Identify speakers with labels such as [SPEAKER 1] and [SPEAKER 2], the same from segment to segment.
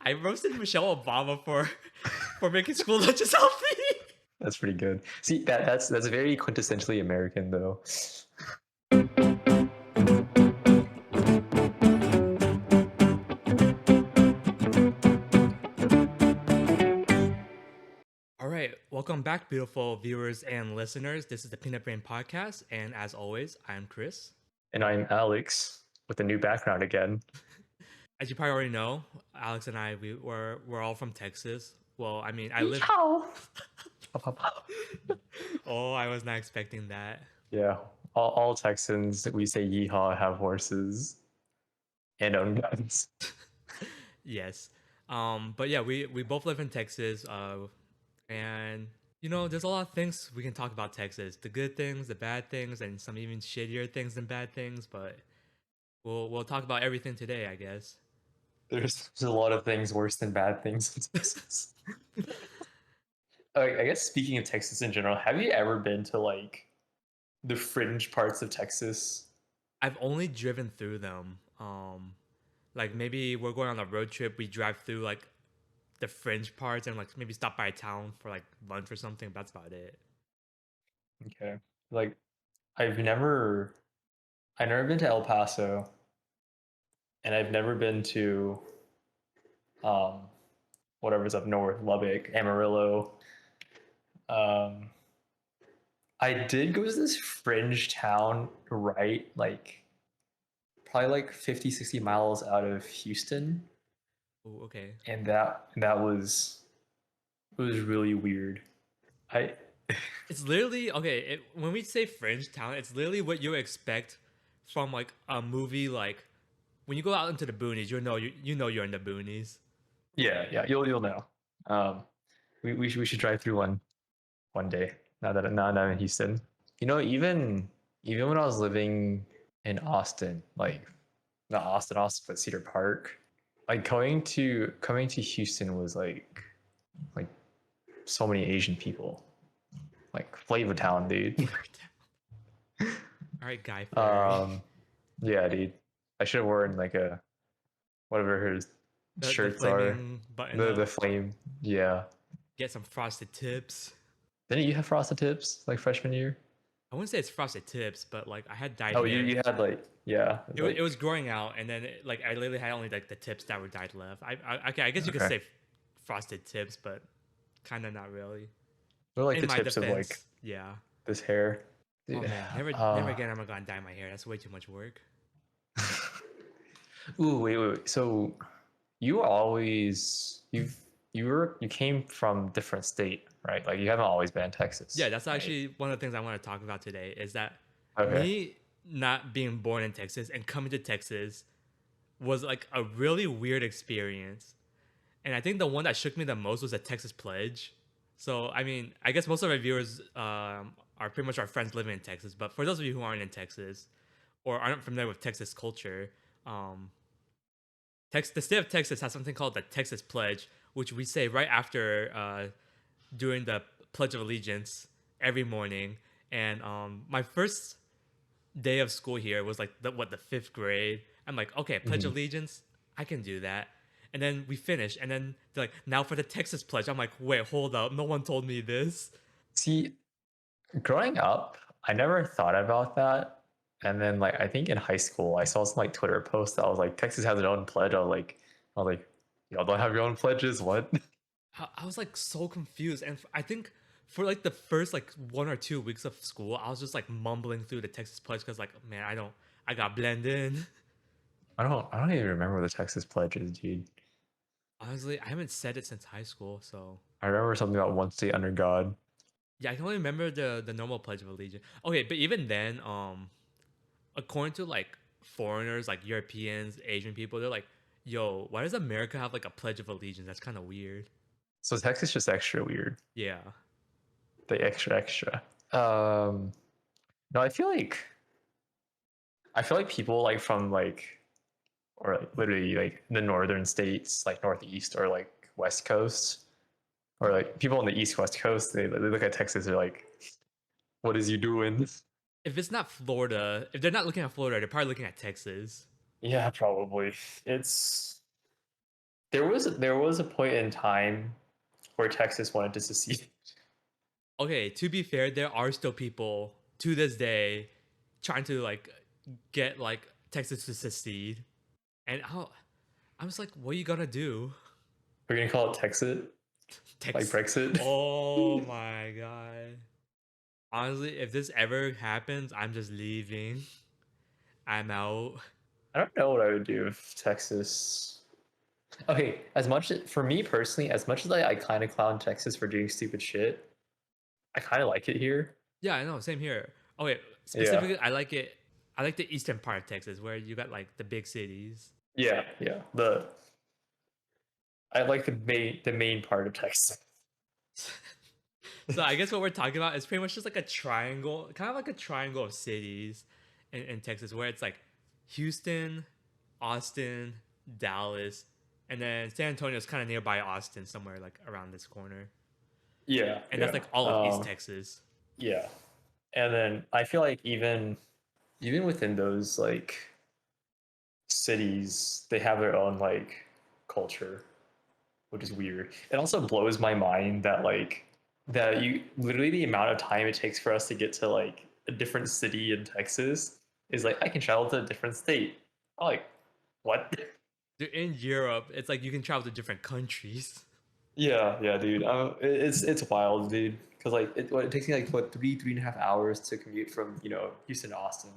[SPEAKER 1] I roasted Michelle Obama for making school lunches healthy.
[SPEAKER 2] That's pretty good. See, that's very quintessentially American though.
[SPEAKER 1] All right, welcome back, beautiful viewers and listeners. This is the Peanut Brain Podcast, and as always, I'm Chris.
[SPEAKER 2] And I'm Alex with a new background again.
[SPEAKER 1] As you probably already know, Alex and I we're all from Texas. Well, I mean, I live.
[SPEAKER 2] Yeehaw!
[SPEAKER 1] Oh, I was not expecting that.
[SPEAKER 2] Yeah, all Texans we say yeehaw have horses and own guns.
[SPEAKER 1] Yes, but yeah, we both live in Texas. And there's a lot of things we can talk about Texas: the good things, the bad things, and some even shittier things than bad things. But we'll talk about everything today, I guess.
[SPEAKER 2] There's a lot of things worse than bad things in Texas. I guess speaking of Texas in general, have you ever been to like the fringe parts of Texas?
[SPEAKER 1] I've only driven through them. Like maybe we're going on a road trip, we drive through like the fringe parts and like maybe stop by a town for like lunch or something. But that's about it.
[SPEAKER 2] Okay. Like I've never I've never been to El Paso and I've never been to um whatever's up north, Lubbock, Amarillo. Um I did go to this fringe town right like probably like 50, 60 miles out of Houston,
[SPEAKER 1] Oh, okay.
[SPEAKER 2] and that was it was really weird. I
[SPEAKER 1] It's literally okay. When we say fringe town, it's literally what you expect from like a movie. Like when you go out into the boonies, you know you're in the boonies.
[SPEAKER 2] yeah, you'll know. Um we should drive through one day. Now that I'm in Houston. Even when I was living in Austin, like not Austin, but Cedar Park, like coming to Houston was like so many Asian people. Like Flavor Town, dude.
[SPEAKER 1] All right, Guy Fieri.
[SPEAKER 2] um yeah, dude. I should have worn like a whatever his
[SPEAKER 1] The
[SPEAKER 2] shirts are.
[SPEAKER 1] flaming button
[SPEAKER 2] The
[SPEAKER 1] up.
[SPEAKER 2] flame. Yeah.
[SPEAKER 1] Get some frosted tips.
[SPEAKER 2] Didn't you have frosted tips like freshman year?
[SPEAKER 1] I wouldn't say it's frosted tips, but like I had dyed
[SPEAKER 2] Oh, you
[SPEAKER 1] hair.
[SPEAKER 2] you had like yeah,
[SPEAKER 1] It was
[SPEAKER 2] like
[SPEAKER 1] growing out, and then like I literally had only like the tips that were dyed left. Okay, I guess you could
[SPEAKER 2] okay.
[SPEAKER 1] say frosted tips, but kind of not really.
[SPEAKER 2] They're like
[SPEAKER 1] In
[SPEAKER 2] the
[SPEAKER 1] my
[SPEAKER 2] tips of like
[SPEAKER 1] defense, yeah.
[SPEAKER 2] this hair.
[SPEAKER 1] Oh
[SPEAKER 2] Dude.
[SPEAKER 1] man, never again. I'm gonna dye my hair. That's way too much work.
[SPEAKER 2] Ooh, wait. So you always you came from different state, right? Like you haven't always been in
[SPEAKER 1] Yeah,
[SPEAKER 2] Texas,
[SPEAKER 1] that's
[SPEAKER 2] right?
[SPEAKER 1] actually one of the things I want to talk about today. Is that
[SPEAKER 2] Okay.
[SPEAKER 1] me not being born in Texas and coming to Texas was like a really weird experience. And I think the one that shook me the most was the Texas Pledge. So, I mean, I guess most of our viewers are pretty much our friends living in Texas. But for those of you who aren't in Texas or aren't familiar with Texas culture, um, the state of Texas has something called the Texas Pledge, which we say right after doing the Pledge of Allegiance every morning. And my first day of school here was like the fifth grade. I'm like, okay, Pledge
[SPEAKER 2] Mhm.
[SPEAKER 1] Allegiance, I can do that. And then we finish, and then they're like, now for the Texas Pledge. I'm like, wait, hold up, no one told me this.
[SPEAKER 2] See, growing up, I never thought about that. And then like I think in high school I saw some like Twitter post that was like Texas has its own pledge. I was like, y'all don't have your own pledges? What?
[SPEAKER 1] I was like so confused, and I think for like the first like 1 or 2 weeks of school, I was just like mumbling through the Texas Pledge because like, man, I got blend in.
[SPEAKER 2] I don't even remember the Texas pledges, dude.
[SPEAKER 1] Honestly, I haven't said it since high school, so
[SPEAKER 2] I remember something about one state under God.
[SPEAKER 1] yeah, I can only remember the normal Pledge of Allegiance. Okay, but even then, according to like foreigners, like Europeans, Asian people, they're like, "Yo, why does America have like a Pledge of Allegiance? That's kind of weird."
[SPEAKER 2] So Texas just extra weird.
[SPEAKER 1] Yeah,
[SPEAKER 2] The extra. Um no, I feel like people like from like or like literally like the northern states, like northeast or like west coast, or like people on the east west coast, they look at Texas, they're like, what is you doing?
[SPEAKER 1] if it's not Florida, if they're not looking at Florida, they're probably looking at Texas.
[SPEAKER 2] Yeah, probably. It's There was a point in time where Texas wanted to secede.
[SPEAKER 1] Okay, to be fair, there are still people to this day trying to like get like Texas to secede, and I'm just like, what are you gonna do?
[SPEAKER 2] We're gonna call it Texas, like
[SPEAKER 1] Tex.
[SPEAKER 2] Brexit.
[SPEAKER 1] Oh my god. Honestly, if this ever happens, I'm just leaving. I'm out.
[SPEAKER 2] I don't know what I would do if Texas. Okay, for me personally, as much as I kind of clown Texas for doing stupid shit, I kind of like it here.
[SPEAKER 1] Yeah, I know. Same here. Okay,
[SPEAKER 2] Yeah,
[SPEAKER 1] specifically, I like it. I like the eastern part of Texas where you got like the big cities.
[SPEAKER 2] yeah, yeah. I like the main part of Texas.
[SPEAKER 1] So I guess what we're talking about is pretty much just like a triangle, kind of like a triangle of cities in Texas, where it's like Houston, Austin, Dallas, and then San Antonio is kind of nearby Austin, somewhere like around this corner,
[SPEAKER 2] Yeah,
[SPEAKER 1] and that's
[SPEAKER 2] yeah,
[SPEAKER 1] like all of East Texas.
[SPEAKER 2] yeah. And then I feel like even within those like cities, they have their own like culture, which is weird. It also blows my mind that you literally the amount of time it takes for us to get to like a different city in Texas is like I can travel to a different state. I'm like, what?
[SPEAKER 1] They're in Europe. It's like you can travel to different countries.
[SPEAKER 2] Yeah, yeah, dude. It's wild, dude. Because it takes me like what 3.5 hours to commute from Houston to Austin.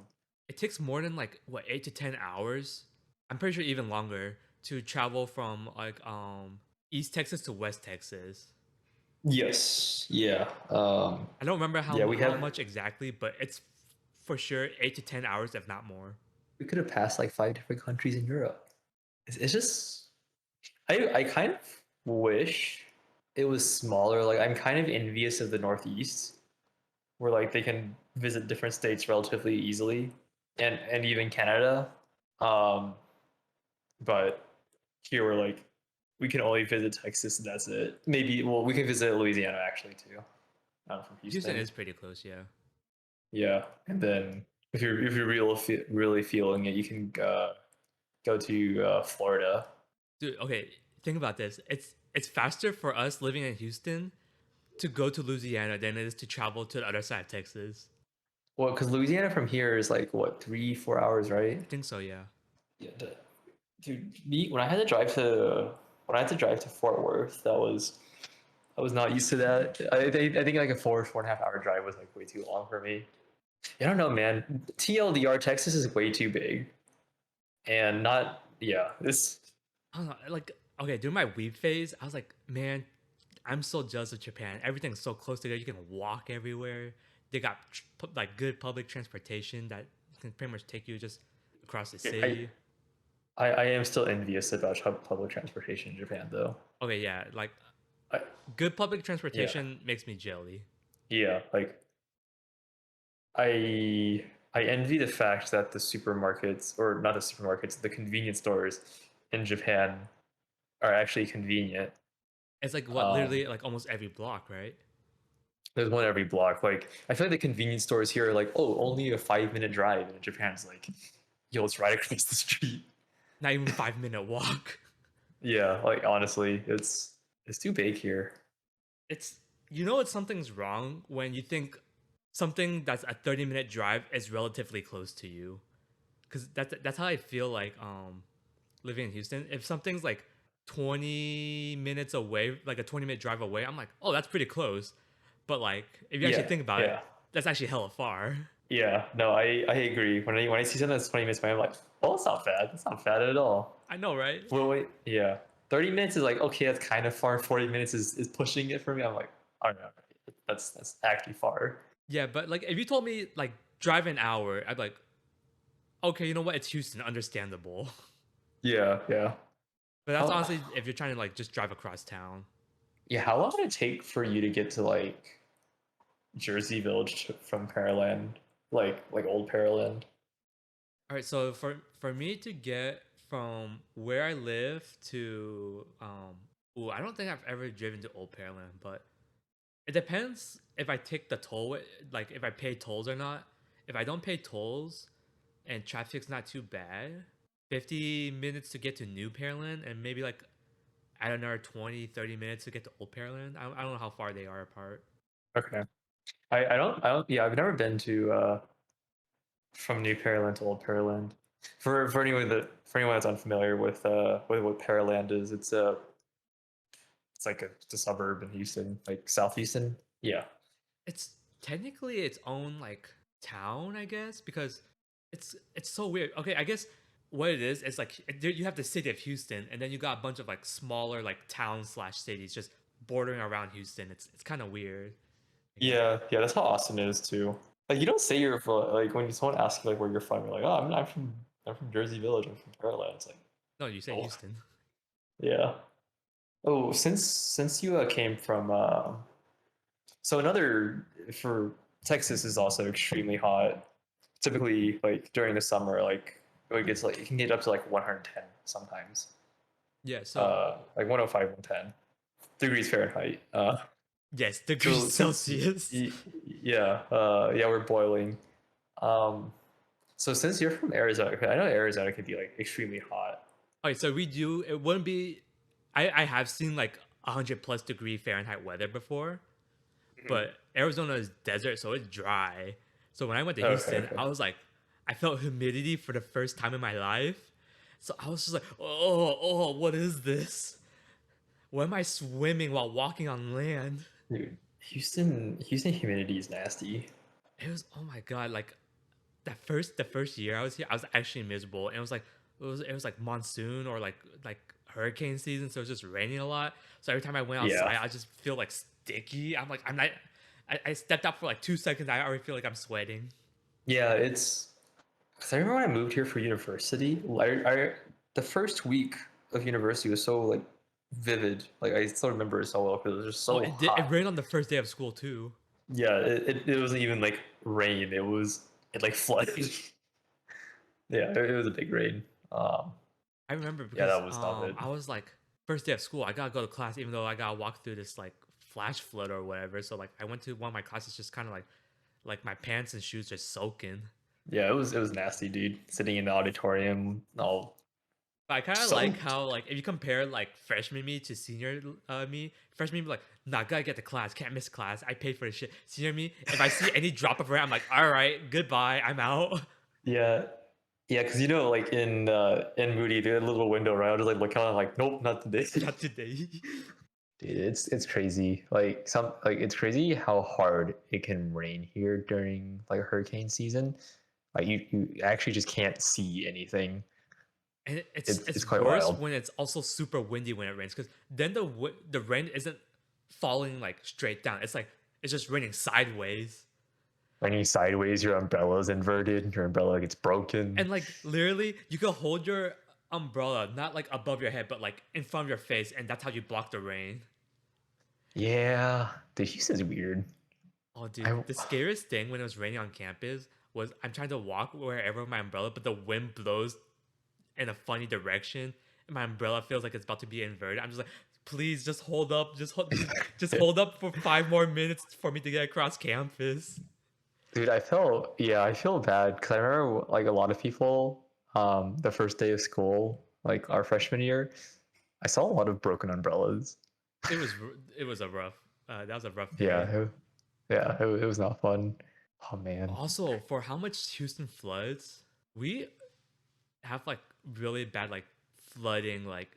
[SPEAKER 1] It takes more than like what 8 to 10 hours. I'm pretty sure even longer to travel from like East Texas to West Texas.
[SPEAKER 2] Yes. Yeah.
[SPEAKER 1] I don't remember
[SPEAKER 2] Yeah.
[SPEAKER 1] how much exactly, but it's for sure 8 to 10 hours, if not more.
[SPEAKER 2] We could have passed like 5 different countries in Europe. It's just I kind of wish it was smaller. Like I'm kind of envious of the Northeast, where like they can visit different states relatively easily, and even Canada. Um, but here we're like we can only visit Texas and that's it. Maybe well we can visit Louisiana actually too. From
[SPEAKER 1] Houston
[SPEAKER 2] Houston.
[SPEAKER 1] is pretty close, yeah.
[SPEAKER 2] Yeah, and then if you're really feeling it, you can go to Florida.
[SPEAKER 1] Dude, okay, think about this. It's faster for us living in Houston to go to Louisiana than it is to travel to the other side of Texas.
[SPEAKER 2] Well, because Louisiana from here is like what 3-4 hours, right?
[SPEAKER 1] I think so, yeah.
[SPEAKER 2] Yeah, dude. Me when I had to drive to Fort Worth, I was not used to that. I think like a 4.5 hour drive was like way too long for me. I don't know, man. TLDR, Texas is way too big, and not yeah. This
[SPEAKER 1] I don't know, like okay, during my weeb phase, I was like, man, I'm so jealous of Japan. Everything's so close together. You can walk everywhere. They got like good public transportation that can pretty much take you just across the
[SPEAKER 2] I
[SPEAKER 1] city.
[SPEAKER 2] I am still envious about public transportation in Japan, though.
[SPEAKER 1] Okay, yeah, like
[SPEAKER 2] I,
[SPEAKER 1] good public
[SPEAKER 2] yeah,
[SPEAKER 1] transportation makes me jelly.
[SPEAKER 2] yeah. Like I I envy the fact that the supermarkets, or not the supermarkets, the convenience stores in Japan are actually convenient.
[SPEAKER 1] It's like what
[SPEAKER 2] Um,
[SPEAKER 1] literally like almost every block, right?
[SPEAKER 2] there's one every block. Like I feel like the convenience stores here are like, oh, only a 5 minute drive, and in Japan's like, yo, it's right across the street.
[SPEAKER 1] Not even 5 minute walk.
[SPEAKER 2] Yeah, like honestly, it's too big here.
[SPEAKER 1] It's it's something's wrong when you think something that's a 30-minute drive is relatively close to you. Cause that's how I feel like living in Houston. If something's like 20 minutes away, like a 20-minute drive away, I'm like, oh, that's pretty close. But like if you actually
[SPEAKER 2] Yeah,
[SPEAKER 1] think about it,
[SPEAKER 2] yeah.
[SPEAKER 1] that's actually hella far.
[SPEAKER 2] Yeah, no, I agree. When I see something that's 20 minutes away, I'm like, well, it's not bad. It's not bad at all.
[SPEAKER 1] I know, right?
[SPEAKER 2] Well, wait, yeah. 30 minutes is like, okay, that's kind of far. 40 minutes is pushing it for me. I'm like, oh no, that's actually far.
[SPEAKER 1] Yeah, but like if you told me like drive an hour, I'd be like, okay, you know what? It's Houston, understandable.
[SPEAKER 2] Yeah, yeah.
[SPEAKER 1] But that's
[SPEAKER 2] How
[SPEAKER 1] honestly if you're trying to like just drive across town.
[SPEAKER 2] yeah, how long would it take for you to get to like Jersey Village from Pearland? Like old Pearland?
[SPEAKER 1] All right, so for me to get from where I live to I don't think I've ever driven to Old Pearland, but it depends if I take the toll, like if I pay tolls or not. If I don't pay tolls and traffic's not too bad, 50 minutes to get to New Pearland and maybe like I don't know, 20, 30 minutes to get to Old Pearland. I don't know how far they are apart.
[SPEAKER 2] Okay. Yeah, I've never been to from New Pearland to Old Pearland. For anyone that's unfamiliar with what Pearland is, it's like it's a suburb in Houston, like South Houston. Yeah.
[SPEAKER 1] It's technically its own like town, I guess, because it's so weird. Okay, I guess what it is like you have the city of Houston, and then you got a bunch of like smaller like towns slash cities just bordering around Houston. It's kind of weird, I guess.
[SPEAKER 2] Yeah, yeah, that's how Austin is too. Like you don't say you're from like when someone asks you like where you're from, you're like, oh, I'm from Jersey Village. I'm from Pearland. It's like,
[SPEAKER 1] No, you say
[SPEAKER 2] oh,
[SPEAKER 1] Houston.
[SPEAKER 2] yeah. Oh, since you came from so another for Texas is also extremely hot. Typically, like during the summer, like it can get up to like 110 sometimes.
[SPEAKER 1] Yeah. So
[SPEAKER 2] Like 105, 110 degrees Fahrenheit.
[SPEAKER 1] yes, degrees
[SPEAKER 2] So
[SPEAKER 1] Celsius.
[SPEAKER 2] yeah, we're boiling. Um, so since you're from Arizona, 'cause I know Arizona can be like extremely hot.
[SPEAKER 1] Okay, so we do. It wouldn't be. I have seen like 100+ degree Fahrenheit weather before,
[SPEAKER 2] Mhm.
[SPEAKER 1] but Arizona is desert, so it's dry. So when I went to
[SPEAKER 2] Okay,
[SPEAKER 1] Houston,
[SPEAKER 2] okay.
[SPEAKER 1] I was like, I felt humidity for the first time in my life. So I was just like, oh, what is this? Why am I swimming while walking on land?
[SPEAKER 2] Dude, Houston humidity is nasty.
[SPEAKER 1] It was, oh my god, like the first year I was here, I was actually miserable. And it was like monsoon or like hurricane season, so it was just raining a lot. So every time I went
[SPEAKER 2] Yeah.
[SPEAKER 1] outside, I just feel like sticky. I'm like, I'm not. I stepped out for like 2 seconds. I already feel like I'm sweating.
[SPEAKER 2] Yeah, it's because I remember when I moved here for university, the first week of university was so like vivid. Like I still remember it so well because it was just
[SPEAKER 1] Oh,
[SPEAKER 2] so
[SPEAKER 1] it did. It
[SPEAKER 2] hot.
[SPEAKER 1] rained on the first day of school too.
[SPEAKER 2] Yeah, it wasn't even like rain. It like flooded. Yeah, it was a big rain. Um,
[SPEAKER 1] I remember
[SPEAKER 2] yeah,
[SPEAKER 1] because
[SPEAKER 2] that was not it.
[SPEAKER 1] I was like first day of school. I gotta go to class, even though I gotta walk through this like flash flood or whatever. So like I went to one of my classes, just kind of like my pants and shoes just soaking.
[SPEAKER 2] Yeah, it was nasty, dude. Sitting in the auditorium, all
[SPEAKER 1] But I kind of like
[SPEAKER 2] soaked.
[SPEAKER 1] how like if you compare like freshman me to senior me, freshman me like nah, gotta get to class, can't miss class. I paid for the shit. Senior me, if I see any drop of rain, I'm like, all right, goodbye, I'm out.
[SPEAKER 2] Yeah, yeah, because like in Moody, they had a little window, right? I was just like look out, I'm like, nope, not today.
[SPEAKER 1] Not today.
[SPEAKER 2] Dude, it's crazy. Like it's crazy how hard it can rain here during like hurricane season. Like you actually just can't see anything.
[SPEAKER 1] And it's
[SPEAKER 2] It's
[SPEAKER 1] it's
[SPEAKER 2] quite
[SPEAKER 1] worse
[SPEAKER 2] wild.
[SPEAKER 1] when it's also super windy when it rains, because then the rain isn't falling like straight down. It's like it's just raining sideways.
[SPEAKER 2] Raining sideways, your umbrella's inverted, your umbrella gets broken.
[SPEAKER 1] And like literally, you can hold your umbrella not like above your head, but like in front of your face, and that's how you block the rain.
[SPEAKER 2] Yeah, the Houston's weird.
[SPEAKER 1] Oh, dude,
[SPEAKER 2] I
[SPEAKER 1] the scariest thing when it was raining on campus was I'm trying to walk wherever my umbrella, but the wind blows in a funny direction, and my umbrella feels like it's about to be inverted. I'm just like, please, just hold up, just hold up for 5 more minutes for me to get across campus.
[SPEAKER 2] Dude, I feel bad because I remember like a lot of people, the first day of school, like our freshman year, I saw a lot of broken umbrellas.
[SPEAKER 1] It was a rough. That was a rough
[SPEAKER 2] Yeah,
[SPEAKER 1] day.
[SPEAKER 2] it was not fun. Oh man,
[SPEAKER 1] Also, for how much Houston floods, we have like really bad like flooding like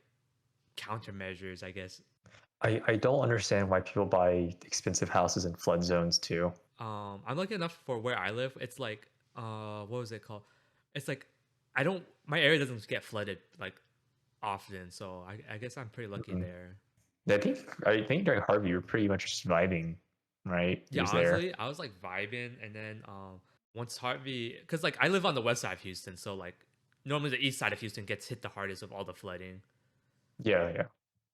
[SPEAKER 1] countermeasures, I guess.
[SPEAKER 2] I don't understand why people buy expensive houses in flood zones too.
[SPEAKER 1] I'm lucky enough for where I live. It's like what was it called? It's like I don't my area doesn't get flooded like often, so I guess I'm pretty lucky
[SPEAKER 2] Mm.
[SPEAKER 1] there.
[SPEAKER 2] I think during Harvey you were pretty much just surviving, right? He
[SPEAKER 1] Yeah,
[SPEAKER 2] was there.
[SPEAKER 1] honestly, I was like vibing, and then once Harvey, because like I live on the west side of Houston, so like normally the east side of Houston gets hit the hardest of all the flooding.
[SPEAKER 2] Yeah, yeah.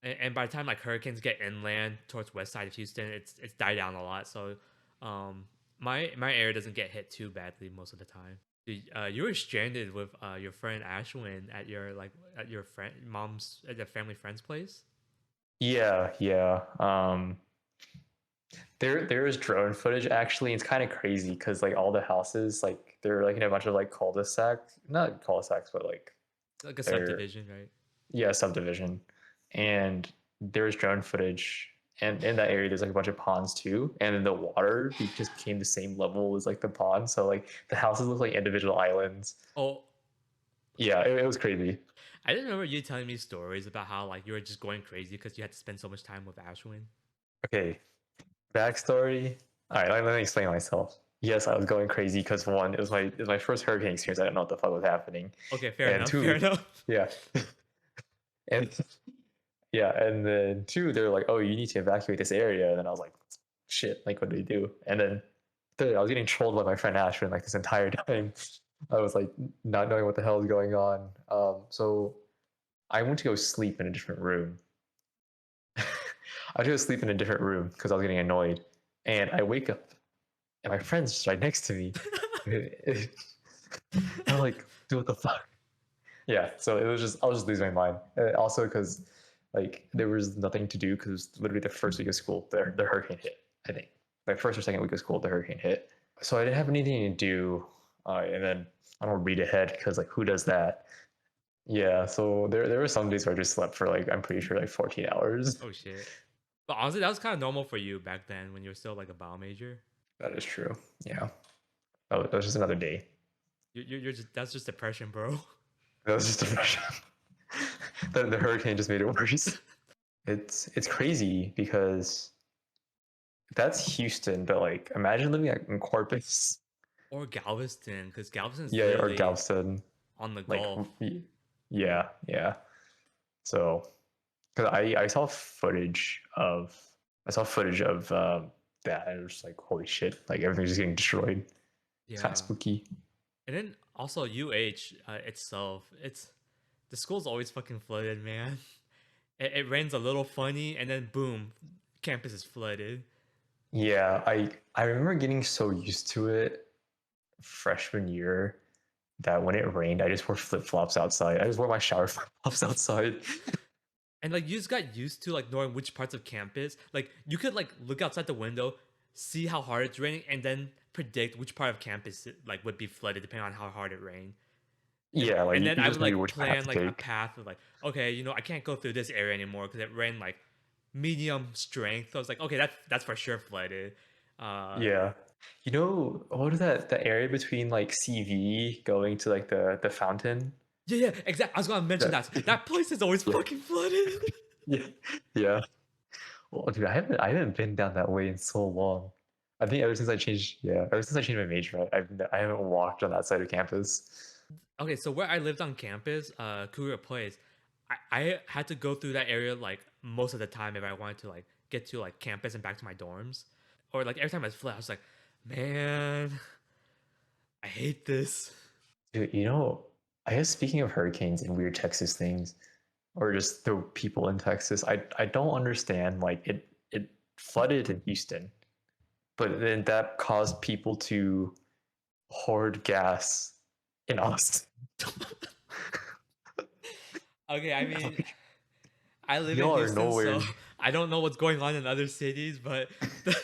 [SPEAKER 1] And by the time like hurricanes get inland towards west side of Houston, it's died down a lot. So my area doesn't get hit too badly most of the time. Dude, you were stranded with your friend Ashwin at your like at your friend mom's at the family friend's place.
[SPEAKER 2] Yeah, yeah. There is drone footage actually. It's kind of crazy because like all the houses like they're like in a bunch of like cul-de-sac, not cul-de-sacs, but like
[SPEAKER 1] Like a
[SPEAKER 2] they're
[SPEAKER 1] subdivision, right?
[SPEAKER 2] yeah subdivision, and there's drone footage, and in that area there's like a bunch of ponds too, and then the water just became the same level as like the pond, so like the houses look like individual islands.
[SPEAKER 1] Oh,
[SPEAKER 2] Yeah, it was crazy.
[SPEAKER 1] I didn't remember you telling me stories about how like you were just going crazy because you had to spend so much time with Ashwin.
[SPEAKER 2] Okay, backstory. All right, let me explain myself. Yes, I was going crazy because one, it was my first hurricane experience. I didn't know what the fuck was happening,
[SPEAKER 1] Okay, fair
[SPEAKER 2] and
[SPEAKER 1] enough. Fair
[SPEAKER 2] two,
[SPEAKER 1] enough.
[SPEAKER 2] yeah, and yeah, and then two, they're like, oh, you need to evacuate this area, and then I was like, shit, like what do we do? And then third, I was getting trolled by my friend Ashwin like this entire time. I was like not knowing what the hell is going on. So I went to go sleep in a different room. I went to go sleep in a different room because I was getting annoyed, and I wake up and my friend's just right next to me. I'm like, dude, what the fuck? Yeah, so it was just I was just losing my mind. Also because like there was nothing to do because literally the first week of school the hurricane hit. I think my first or second week of school the hurricane hit, so I didn't have anything to do. And then I don't read ahead because like who does that? Yeah, so there were some days where I just slept for like I'm pretty sure like 14 hours.
[SPEAKER 1] Oh shit. But honestly, that was kind of normal for you back then when you were still like a bio major.
[SPEAKER 2] That is true. Yeah, that was just another day.
[SPEAKER 1] You're just that's just depression, bro.
[SPEAKER 2] That was just depression. The hurricane just made it worse. It's crazy because that's Houston, but like imagine living in Corpus.
[SPEAKER 1] Or Galveston, because Galveston's
[SPEAKER 2] Yeah, or
[SPEAKER 1] literally
[SPEAKER 2] Galveston.
[SPEAKER 1] on the
[SPEAKER 2] Like
[SPEAKER 1] Gulf.
[SPEAKER 2] yeah, yeah. So because I saw footage of that and it was like holy shit, like everything's just getting destroyed. It's kind of
[SPEAKER 1] Yeah.
[SPEAKER 2] spooky.
[SPEAKER 1] And then also UH itself, it's the school's always fucking flooded, man. It rains a little funny, and then boom, campus is flooded.
[SPEAKER 2] Yeah, I remember getting so used to it freshman year that when it rained, I just wore flip flops outside. I just wore my shower flip flops outside.
[SPEAKER 1] And like you just got used to like knowing which parts of campus. Like you could like look outside the window, see how hard it's raining, and then predict which part of campus like would be flooded depending on how hard it rained. And
[SPEAKER 2] Yeah, like
[SPEAKER 1] and then
[SPEAKER 2] you
[SPEAKER 1] I
[SPEAKER 2] just
[SPEAKER 1] would
[SPEAKER 2] knew
[SPEAKER 1] like
[SPEAKER 2] which path
[SPEAKER 1] plan
[SPEAKER 2] to
[SPEAKER 1] like a
[SPEAKER 2] take.
[SPEAKER 1] path of like, okay, I can't go through this area anymore because it rained like medium strength. So I was like, okay, that's for sure flooded. Uh,
[SPEAKER 2] Yeah. You know, what is that area between like CV going to like the fountain?
[SPEAKER 1] yeah, exactly. I was gonna mention
[SPEAKER 2] That
[SPEAKER 1] that place is always
[SPEAKER 2] yeah.
[SPEAKER 1] fucking flooded.
[SPEAKER 2] Yeah. Yeah. Well, dude, I haven't been down that way in so long. I think ever since I changed my major, I haven't walked on that side of campus.
[SPEAKER 1] Okay, so where I lived on campus, Cougar Place, I had to go through that area like most of the time if I wanted to like get to like campus and back to my dorms. Or like every time I was flooded, I was like, man, I hate this.
[SPEAKER 2] Dude, I guess speaking of hurricanes and weird Texas things, or just the people in Texas, I don't understand. Like it flooded in Houston, but then that caused people to hoard gas in Austin.
[SPEAKER 1] Okay, I mean, I live in
[SPEAKER 2] Y'all are
[SPEAKER 1] Houston, so
[SPEAKER 2] nowhere
[SPEAKER 1] I don't know what's going on in other cities, but the,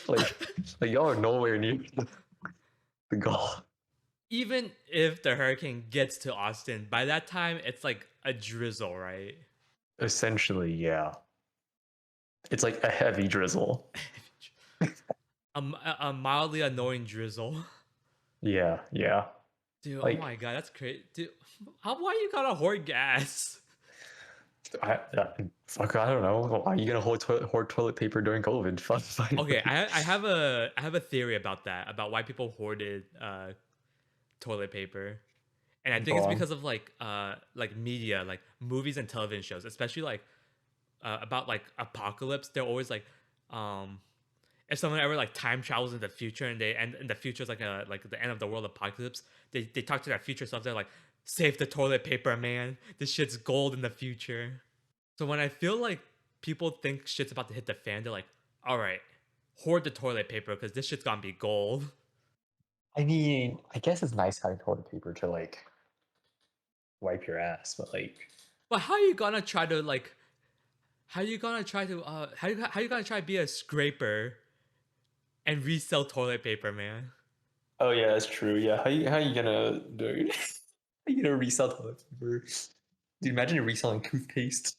[SPEAKER 2] like y'all are nowhere near the Gulf.
[SPEAKER 1] even if the hurricane gets to Austin, by that time it's like a drizzle, right?
[SPEAKER 2] Essentially, yeah. It's like a heavy drizzle.
[SPEAKER 1] A mildly annoying drizzle.
[SPEAKER 2] Yeah, yeah.
[SPEAKER 1] Dude, oh
[SPEAKER 2] Like
[SPEAKER 1] my god, that's crazy. Dude, why you gotta hoard gas?
[SPEAKER 2] fuck, I don't know. Why are you gonna hoard toilet paper during COVID? Fuck, fine.
[SPEAKER 1] Okay, I have a theory about that, about why people hoarded toilet paper. And I think
[SPEAKER 2] Go
[SPEAKER 1] it's
[SPEAKER 2] on.
[SPEAKER 1] because of like media, like movies and television shows, especially like about like apocalypse. They're always like um if someone ever like time travels in the future and they and in the future is like the end of the world apocalypse, they talk to their future self. They're like, save the toilet paper, man. This shit's gold in the future. So when I feel like people think shit's about to hit the fan, they're like, all right, hoard the toilet paper because this shit's gonna be gold.
[SPEAKER 2] I mean, I guess it's nice having toilet paper to like wipe your ass, but like,
[SPEAKER 1] But how are you gonna try to like? How you gonna try to be a scraper and resell toilet paper, man?
[SPEAKER 2] oh yeah, that's true. Yeah, how you gonna do? How you gonna resell toilet paper? Dude, imagine reselling toothpaste.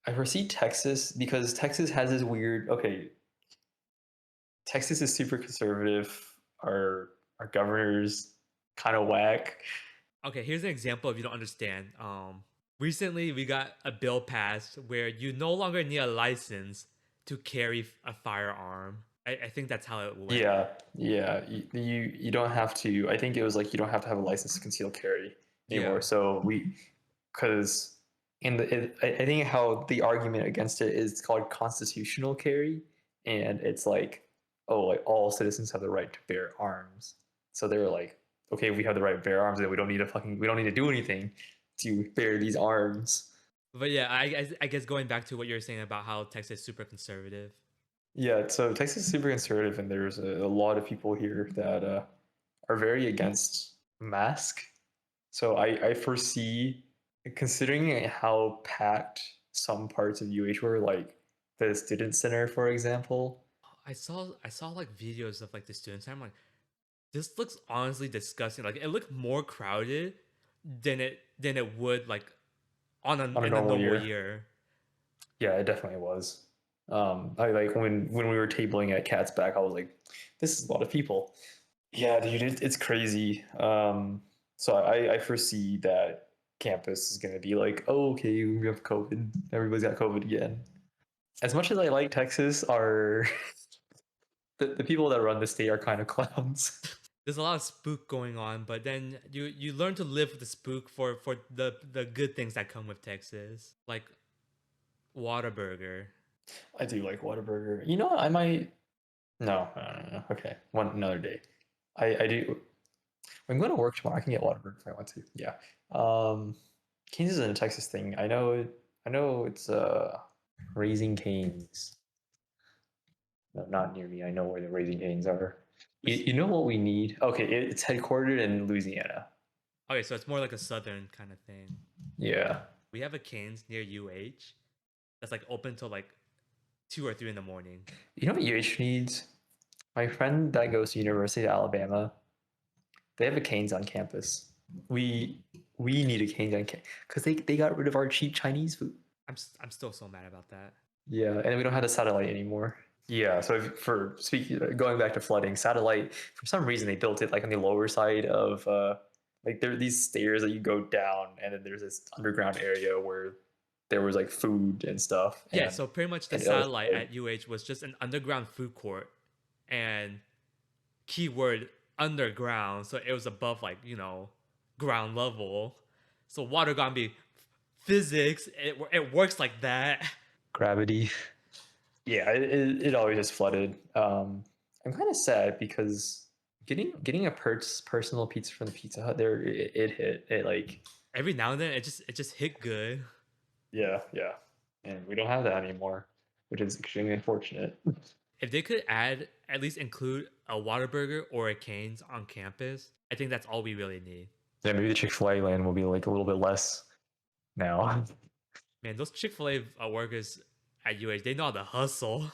[SPEAKER 2] I foresee Texas because Texas has this weird. Okay, Texas is super conservative. Our governor's kind of whack.
[SPEAKER 1] Okay, here's an example if you don't understand. Recently we got a bill passed where you no longer need a license to carry a firearm. I think that's how it went.
[SPEAKER 2] Yeah, yeah. You don't have to. I think it was like you don't have to have a license to conceal carry anymore.
[SPEAKER 1] Yeah.
[SPEAKER 2] So we, because I think how the argument against it is called constitutional carry, and it's like, oh, like all citizens have the right to bear arms. So they're like, okay, we have the right to bear arms, and we don't need to do anything to bear these arms.
[SPEAKER 1] But yeah, I guess going back to what you were saying about how Texas is super conservative.
[SPEAKER 2] Yeah, so Texas is super conservative, and there's a lot of people here that are very against mask. So I foresee, considering how packed some parts of UH were, like the student center, for example.
[SPEAKER 1] I saw like videos of like the students. And I'm like, this looks honestly disgusting. Like it looked more crowded than it would like
[SPEAKER 2] On a
[SPEAKER 1] in a
[SPEAKER 2] normal
[SPEAKER 1] normal
[SPEAKER 2] year.
[SPEAKER 1] year.
[SPEAKER 2] Yeah, it definitely was. I like when we were tabling at Cat's Back, I was like, this is a lot of people. Yeah, dude, it's crazy. So I foresee that campus is going to be like, oh, okay, we have COVID. Everybody's got COVID again. As much as I like Texas, are the people that run the state are kind of clowns.
[SPEAKER 1] There's a lot of spook going on, but then you learn to live with the spook for the good things that come with Texas, like Whataburger.
[SPEAKER 2] I do like Whataburger. You know what? I might. No, no, no, no. Okay, one another day. I do. I'm going to work tomorrow. I can get Whataburger if I want to. Yeah. Canes isn't a Texas thing. I know. I know it's Raising Canes. No, not near me. I know where the Raising Canes are. You know what we need? Okay, it's headquartered in Louisiana.
[SPEAKER 1] Okay, so it's more like a southern kind of thing.
[SPEAKER 2] Yeah.
[SPEAKER 1] We have a Canes near UH that's like open till like 2 or 3 in the morning.
[SPEAKER 2] You know what UH needs? My friend that goes to University of Alabama, they have a Canes on campus. We we need a Canes on campus because they got rid of our cheap Chinese food.
[SPEAKER 1] I'm still so mad about that.
[SPEAKER 2] Yeah, and we don't have the satellite anymore. Yeah, so for speaking, going back to flooding, satellite for some reason they built it like on the lower side of like there are these stairs that you go down, and then there's this underground area where there was like food and stuff,
[SPEAKER 1] Yeah, so pretty much the
[SPEAKER 2] and it was
[SPEAKER 1] satellite at UH was just an underground food court and keyword underground, so it was above like, ground level. So water gonna be physics. It works like that.
[SPEAKER 2] gravity. Yeah, it always just flooded. I'm kind of sad because getting a personal pizza from the Pizza Hut there, it hit it like
[SPEAKER 1] Every now and then it just hit good.
[SPEAKER 2] yeah, yeah, and we don't have that anymore, which is extremely unfortunate.
[SPEAKER 1] If they could add at least include a Whataburger or a Canes on campus, I think that's all we really need.
[SPEAKER 2] Yeah, maybe the Chick-fil-A land will be like a little bit less now.
[SPEAKER 1] Man, those Chick-fil-A workers at UH, they know how to hustle.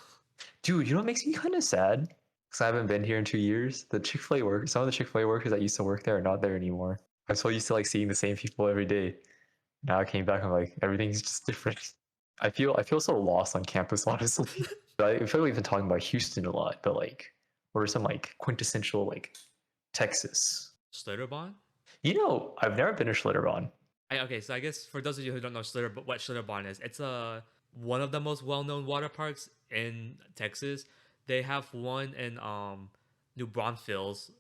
[SPEAKER 2] Dude, you know what makes me kind of sad? Because I haven't been here in 2 years. The Chick-fil-A workers, some of the Chick-fil-A workers that used to work there are not there anymore. I'm so used to like seeing the same people every day. Now I came back, I'm like, everything's just different. I feel so lost on campus, honestly. I feel like we've been talking about Houston a lot, but like, what are some like quintessential like Texas?
[SPEAKER 1] Schlitterbahn?
[SPEAKER 2] I've never been to Schlitterbahn.
[SPEAKER 1] Okay, so I guess for those of you who don't know what Schlitterbahn is, it's one of the most well-known water parks in Texas. They have one in New Braunfels.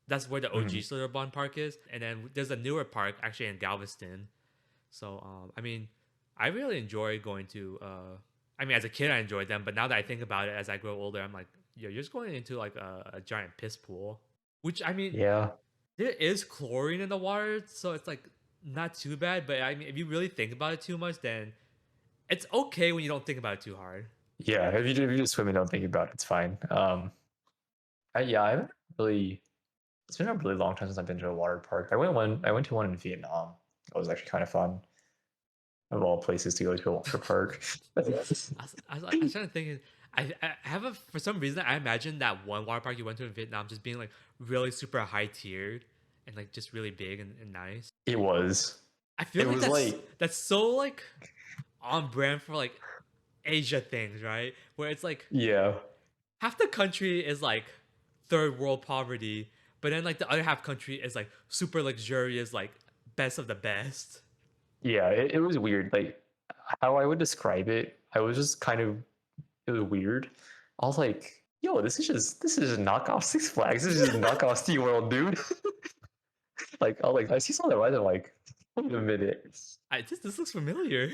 [SPEAKER 1] That's where the OG
[SPEAKER 2] Mhm.
[SPEAKER 1] Schlitterbahn Park is, and then there's a newer park actually in Galveston. So I mean, I really enjoy going to. I mean, as a kid, I enjoyed them, but now that I think about it, as I grow older, I'm like, yo, you're just going into like a giant piss pool. Which I mean,
[SPEAKER 2] Yeah.
[SPEAKER 1] there is chlorine in the water, so it's like not too bad. But I mean, if you really think about it too much, then it's okay when you don't think about it too hard.
[SPEAKER 2] Yeah. If you just swim and don't think about it, it's fine. I haven't really. It's been a really long time since I've been to a water park. I went to one in Vietnam. It was actually kind of fun. Of all places to go to a water park.
[SPEAKER 1] I was trying to think. I have for some reason I imagine that one water park you went to in Vietnam just being like really super high tiered and like just really big and nice.
[SPEAKER 2] It was.
[SPEAKER 1] I feel
[SPEAKER 2] It
[SPEAKER 1] like
[SPEAKER 2] was like,
[SPEAKER 1] that's so like on brand for like Asia things, right? Where it's like
[SPEAKER 2] yeah,
[SPEAKER 1] half the country is like third world poverty, but then like the other half country is like super luxurious, like best of the best.
[SPEAKER 2] yeah. It was weird. Like how I would describe it, I was just kind of it was weird. I was like, yo, this is just knockoff Six Flags. This is just knockoff SeaWorld, dude. Like I was like, I see some of the rides. I'm like, wait a minute.
[SPEAKER 1] This looks familiar.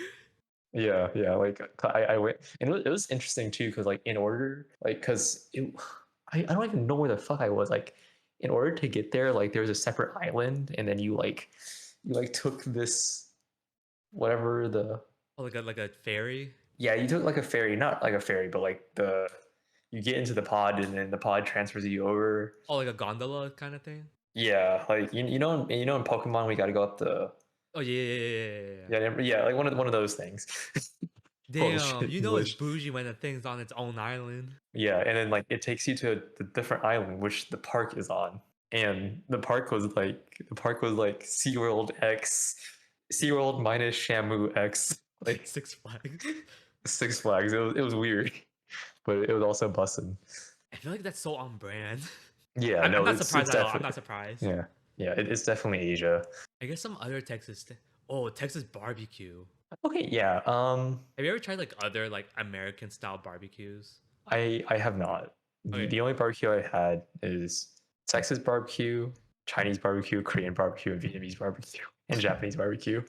[SPEAKER 2] Yeah, yeah. Like I went, and it was interesting too, because like in order, like, because I don't even know where the fuck I was. Like, in order to get there, like there was a separate island, and then you like took this whatever the
[SPEAKER 1] Oh, like a fairy.
[SPEAKER 2] yeah, you took like a ferry, not like a ferry, but like the you get into the pod, and then the pod transfers you over.
[SPEAKER 1] Oh, like a gondola kind of thing.
[SPEAKER 2] Yeah, like you know in Pokemon we got to go up the
[SPEAKER 1] Oh yeah.
[SPEAKER 2] yeah, like one of those things.
[SPEAKER 1] Damn,
[SPEAKER 2] Bullshit
[SPEAKER 1] you know it's
[SPEAKER 2] English.
[SPEAKER 1] bougie when the thing's on its own island.
[SPEAKER 2] Yeah, and then like it takes you to the different island which the park is on. And the park was like SeaWorld X SeaWorld minus Shamu X like
[SPEAKER 1] Six Flags.
[SPEAKER 2] Six Flags. It was weird, but it was also busting.
[SPEAKER 1] I feel like that's so on brand.
[SPEAKER 2] Yeah,
[SPEAKER 1] I'm
[SPEAKER 2] no,
[SPEAKER 1] not
[SPEAKER 2] it's
[SPEAKER 1] surprised at all. I'm
[SPEAKER 2] definitely
[SPEAKER 1] not surprised.
[SPEAKER 2] yeah. Yeah, it's definitely Asia.
[SPEAKER 1] I guess some other Texas. Oh, Texas barbecue.
[SPEAKER 2] Okay, yeah.
[SPEAKER 1] Have you ever tried like other like American style barbecues?
[SPEAKER 2] I have not.
[SPEAKER 1] Okay,
[SPEAKER 2] The only barbecue I had is Texas barbecue, Chinese barbecue, Korean barbecue, and Vietnamese barbecue, and Japanese barbecue.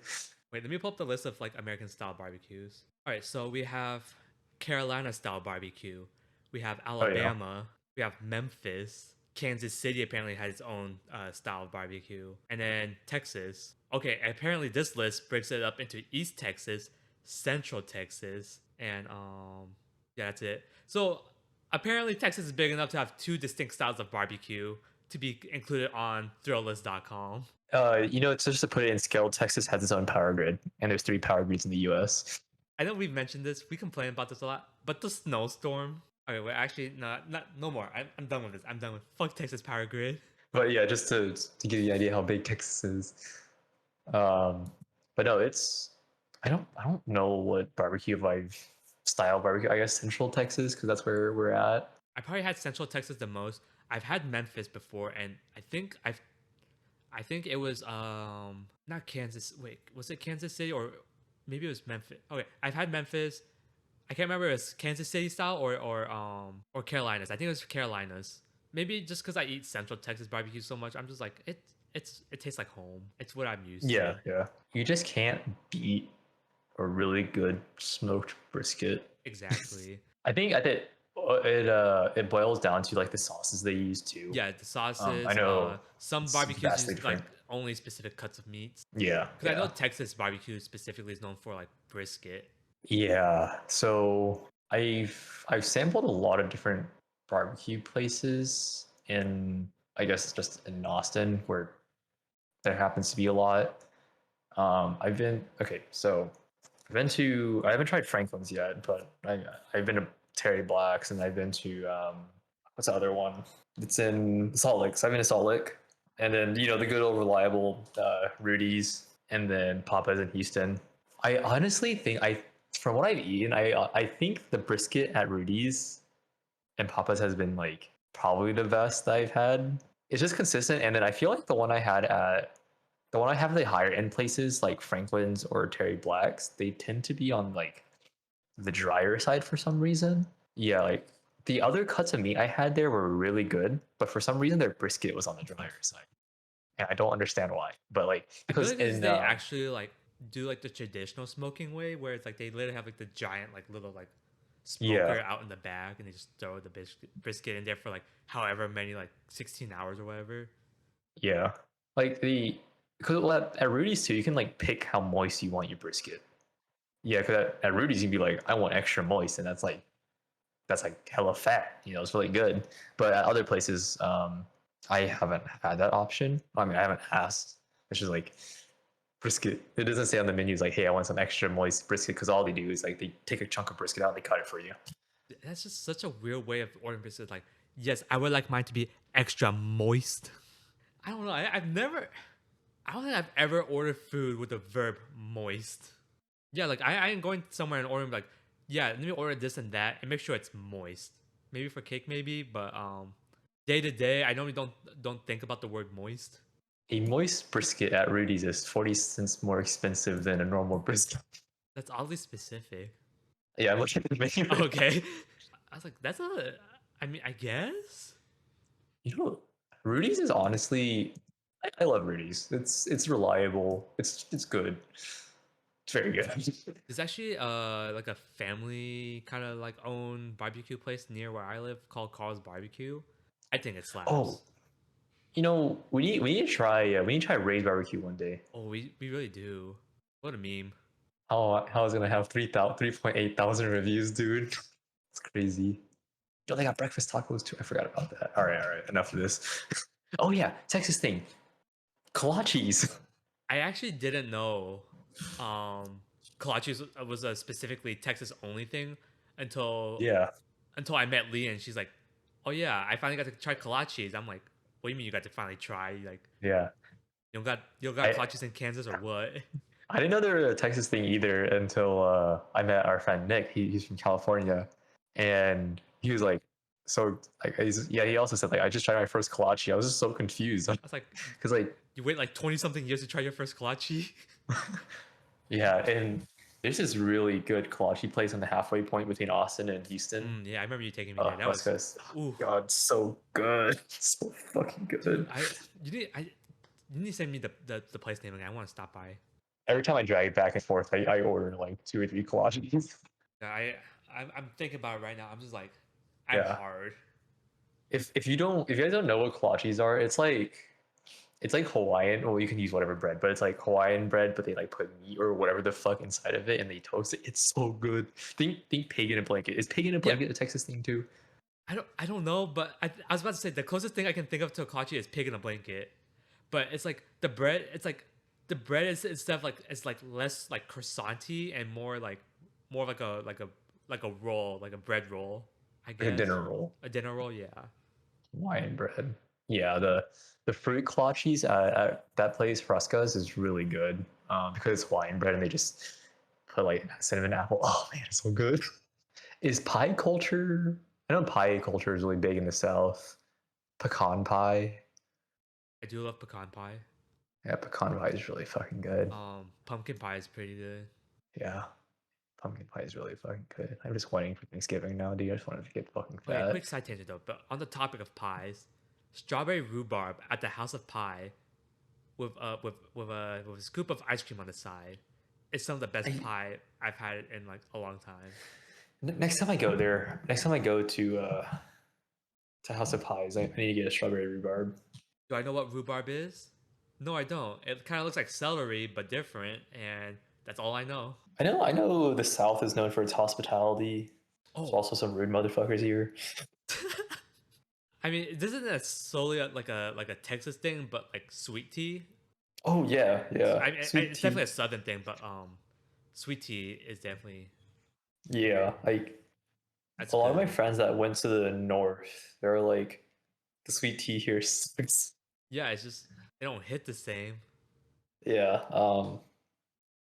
[SPEAKER 1] wait. Let me pull up the list of like American style barbecues. All right, so we have Carolina style barbecue. We have
[SPEAKER 2] Oh yeah.
[SPEAKER 1] Alabama. We have Memphis. Kansas City apparently has its own style of barbecue, and then Texas. Okay, apparently this list breaks it up into East Texas, Central Texas, and yeah, that's it. So apparently Texas is big enough to have two distinct styles of barbecue to be included on thrillist.com.
[SPEAKER 2] You know, it's just to put it in scale, Texas has its own power grid, and there's three power grids in the U.S.
[SPEAKER 1] I know we've mentioned this, we complain about this a lot, but the snowstorm. Okay, wait, actually, not no more. I'm done with this. I'm done with fuck Texas power grid.
[SPEAKER 2] But yeah, just to give you an idea how big Texas is. Um, but no, it's I don't know what barbecue I've style barbecue. I guess Central Texas because that's where we're at.
[SPEAKER 1] I probably had Central Texas the most. I've had Memphis before, and I think it was not Kansas. Wait, was it Kansas City or maybe it was Memphis? Okay, I've had Memphis. I can't remember if it was Kansas City style or Carolinas. I think it was Carolinas. Maybe just because I eat Central Texas barbecue so much, I'm just like it tastes like home. It's what I'm used
[SPEAKER 2] Yeah,
[SPEAKER 1] to.
[SPEAKER 2] yeah. You just can't beat a really good smoked brisket.
[SPEAKER 1] Exactly.
[SPEAKER 2] I think it boils down to like the sauces they use too.
[SPEAKER 1] Yeah, the
[SPEAKER 2] I
[SPEAKER 1] sauces.
[SPEAKER 2] know
[SPEAKER 1] Some
[SPEAKER 2] it's
[SPEAKER 1] barbecues
[SPEAKER 2] vastly
[SPEAKER 1] use like
[SPEAKER 2] different.
[SPEAKER 1] only specific cuts of meats.
[SPEAKER 2] Yeah,
[SPEAKER 1] Because I know
[SPEAKER 2] yeah,
[SPEAKER 1] Texas barbecue specifically is known for like brisket.
[SPEAKER 2] yeah. So I've sampled a lot of different barbecue places in I guess just in Austin where there happens to be a lot. I've been okay, so I've been to I haven't tried Franklin's yet, but I've been to Terry Black's and I've been to what's the other one? It's in Salt Lake. So I've been to Salt Lake, and then you know the good old reliable Rudy's, and then Papa's in Houston. I honestly think from what I've eaten, I think the brisket at Rudy's and Papa's has been like probably the best that I've had. It's just consistent, and then I feel like the one I have at the higher end places like Franklin's or Terry Black's, they tend to be on like the drier side for some reason. Yeah, like the other cuts of meat I had there were really good, but for some reason their brisket was on the drier side. And I don't understand why. But like
[SPEAKER 1] I feel
[SPEAKER 2] because
[SPEAKER 1] like this
[SPEAKER 2] in
[SPEAKER 1] they actually like do like the traditional smoking way, where it's like they literally have like the giant like little like
[SPEAKER 2] yeah,
[SPEAKER 1] smoker out in the back, and they just throw the brisket in there for like however many like 16 hours or whatever.
[SPEAKER 2] yeah. Like the because at Rudy's too, you can like pick how moist you want your brisket. Yeah, because at Rudy's you can be like, I want extra moist, and that's like hella fat. You know, it's really good. But at other places, I haven't had that option. I mean, I haven't asked. It's just like brisket. It doesn't say on the menu, it's like, hey, I want some extra moist brisket because all they do is like they take a chunk of brisket out and they cut it for you.
[SPEAKER 1] That's just such a weird way of ordering brisket. Like, yes, I would like mine to be extra moist. I don't know. I've never. I don't think I've ever ordered food with the verb moist. Yeah, like I ain't going somewhere and ordering like, yeah, let me order this and that and make sure it's moist. Maybe for cake, maybe, but day to day, I normally don't think about the word moist.
[SPEAKER 2] A moist brisket at Rudy's is 40 cents more expensive than a normal brisket.
[SPEAKER 1] That's oddly specific.
[SPEAKER 2] Yeah, I'm looking at the menu right now.
[SPEAKER 1] Okay, I was like, that's a. I mean, I guess.
[SPEAKER 2] You know, Rudy's is honestly, I love Rudy's. It's reliable. It's good. It's very good.
[SPEAKER 1] There's actually like a family kind of like owned barbecue place near where I live called Carl's Barbecue. I think it
[SPEAKER 2] Oh,
[SPEAKER 1] slaps.
[SPEAKER 2] we need to try Ray's barbecue one day.
[SPEAKER 1] Oh, we really do. What a meme.
[SPEAKER 2] How I was gonna have 3.8 thousand reviews, dude. It's crazy. Yo, they got breakfast tacos too. I forgot about that. All right. Enough of this. Oh yeah, Texas thing. Kolaches.
[SPEAKER 1] I actually didn't know um kolaches was a specifically Texas only thing until
[SPEAKER 2] Yeah,
[SPEAKER 1] until I met Lee and she's like, "Oh yeah, I finally got to try kolaches." I'm like, "What do you mean you got to finally try? Like
[SPEAKER 2] yeah.
[SPEAKER 1] you don't got
[SPEAKER 2] I
[SPEAKER 1] kolaches in Kansas or what?"
[SPEAKER 2] I didn't know they were a Texas thing either until I met our friend Nick. He's from California, and he was like, so like yeah. He also said like I just tried my first kolache. I was just so confused
[SPEAKER 1] I was like,
[SPEAKER 2] because like
[SPEAKER 1] "You wait like 20 something years to try your first kolache?"
[SPEAKER 2] yeah, and there's this really good kolache place on the halfway point between Austin and Houston.
[SPEAKER 1] Yeah, I remember you taking me there. That
[SPEAKER 2] West
[SPEAKER 1] was
[SPEAKER 2] Coast. Oh,
[SPEAKER 1] ooh,
[SPEAKER 2] God, so good, so fucking
[SPEAKER 1] dude.
[SPEAKER 2] good.
[SPEAKER 1] You need to send me the place name again. I want to stop by.
[SPEAKER 2] Every time I drag it back and forth, I order like 2 or 3 collages.
[SPEAKER 1] Yeah, I'm thinking about it right now. I'm just like, I'm
[SPEAKER 2] Yeah.
[SPEAKER 1] hard.
[SPEAKER 2] If you guys don't know what kolaches are, it's like Hawaiian. Well, you can use whatever bread, but it's like Hawaiian bread, but they like put meat or whatever the fuck inside of it, and they toast it. It's so good. Think pig in a blanket. Is pig in a
[SPEAKER 1] Yeah,
[SPEAKER 2] blanket a Texas thing too?
[SPEAKER 1] I don't know, but I was about to say the closest thing I can think of to a kolache is pig in a blanket, but it's like the bread. It's like the bread is instead of like it's like less like croissanty and more like a roll, like a bread roll, I
[SPEAKER 2] Like a
[SPEAKER 1] guess.
[SPEAKER 2] dinner roll.
[SPEAKER 1] A dinner roll, yeah.
[SPEAKER 2] Hawaiian bread. Yeah, the fruit kolaches at that place Fresca's is really good because it's Hawaiian bread and they just put like cinnamon apple. Oh man, it's so good. Is pie culture? I know pie culture is really big in the South. Pecan pie.
[SPEAKER 1] I do love pecan pie.
[SPEAKER 2] Yeah, pecan pie is really fucking good.
[SPEAKER 1] Pumpkin pie is pretty good.
[SPEAKER 2] Yeah, pumpkin pie is really fucking good. I'm just waiting for Thanksgiving now, dude. I just wanted to get fucking
[SPEAKER 1] Okay,
[SPEAKER 2] fat.
[SPEAKER 1] quick side tangent though. But on the topic of pies, strawberry rhubarb at the House of Pie with a scoop of ice cream on the side is some of the best
[SPEAKER 2] I,
[SPEAKER 1] pie I've had in like a long time.
[SPEAKER 2] next time I go there, next time I go to House of Pies, I need to get a strawberry rhubarb.
[SPEAKER 1] Do I know what rhubarb is? No, I don't. It kind of looks like celery but different, and that's all I know.
[SPEAKER 2] I know the South is known for its hospitality. There's
[SPEAKER 1] Oh,
[SPEAKER 2] also some rude motherfuckers here.
[SPEAKER 1] I mean, this isn't solely like a Texas thing, but like sweet tea.
[SPEAKER 2] Oh yeah, yeah. Sweet
[SPEAKER 1] It's definitely
[SPEAKER 2] tea.
[SPEAKER 1] a Southern thing, but sweet tea is definitely
[SPEAKER 2] Yeah, like
[SPEAKER 1] that's
[SPEAKER 2] a lot of my
[SPEAKER 1] good.
[SPEAKER 2] friends that went to the north, they're like, the sweet tea here sucks.
[SPEAKER 1] Yeah, it's just they don't hit the same.
[SPEAKER 2] Yeah.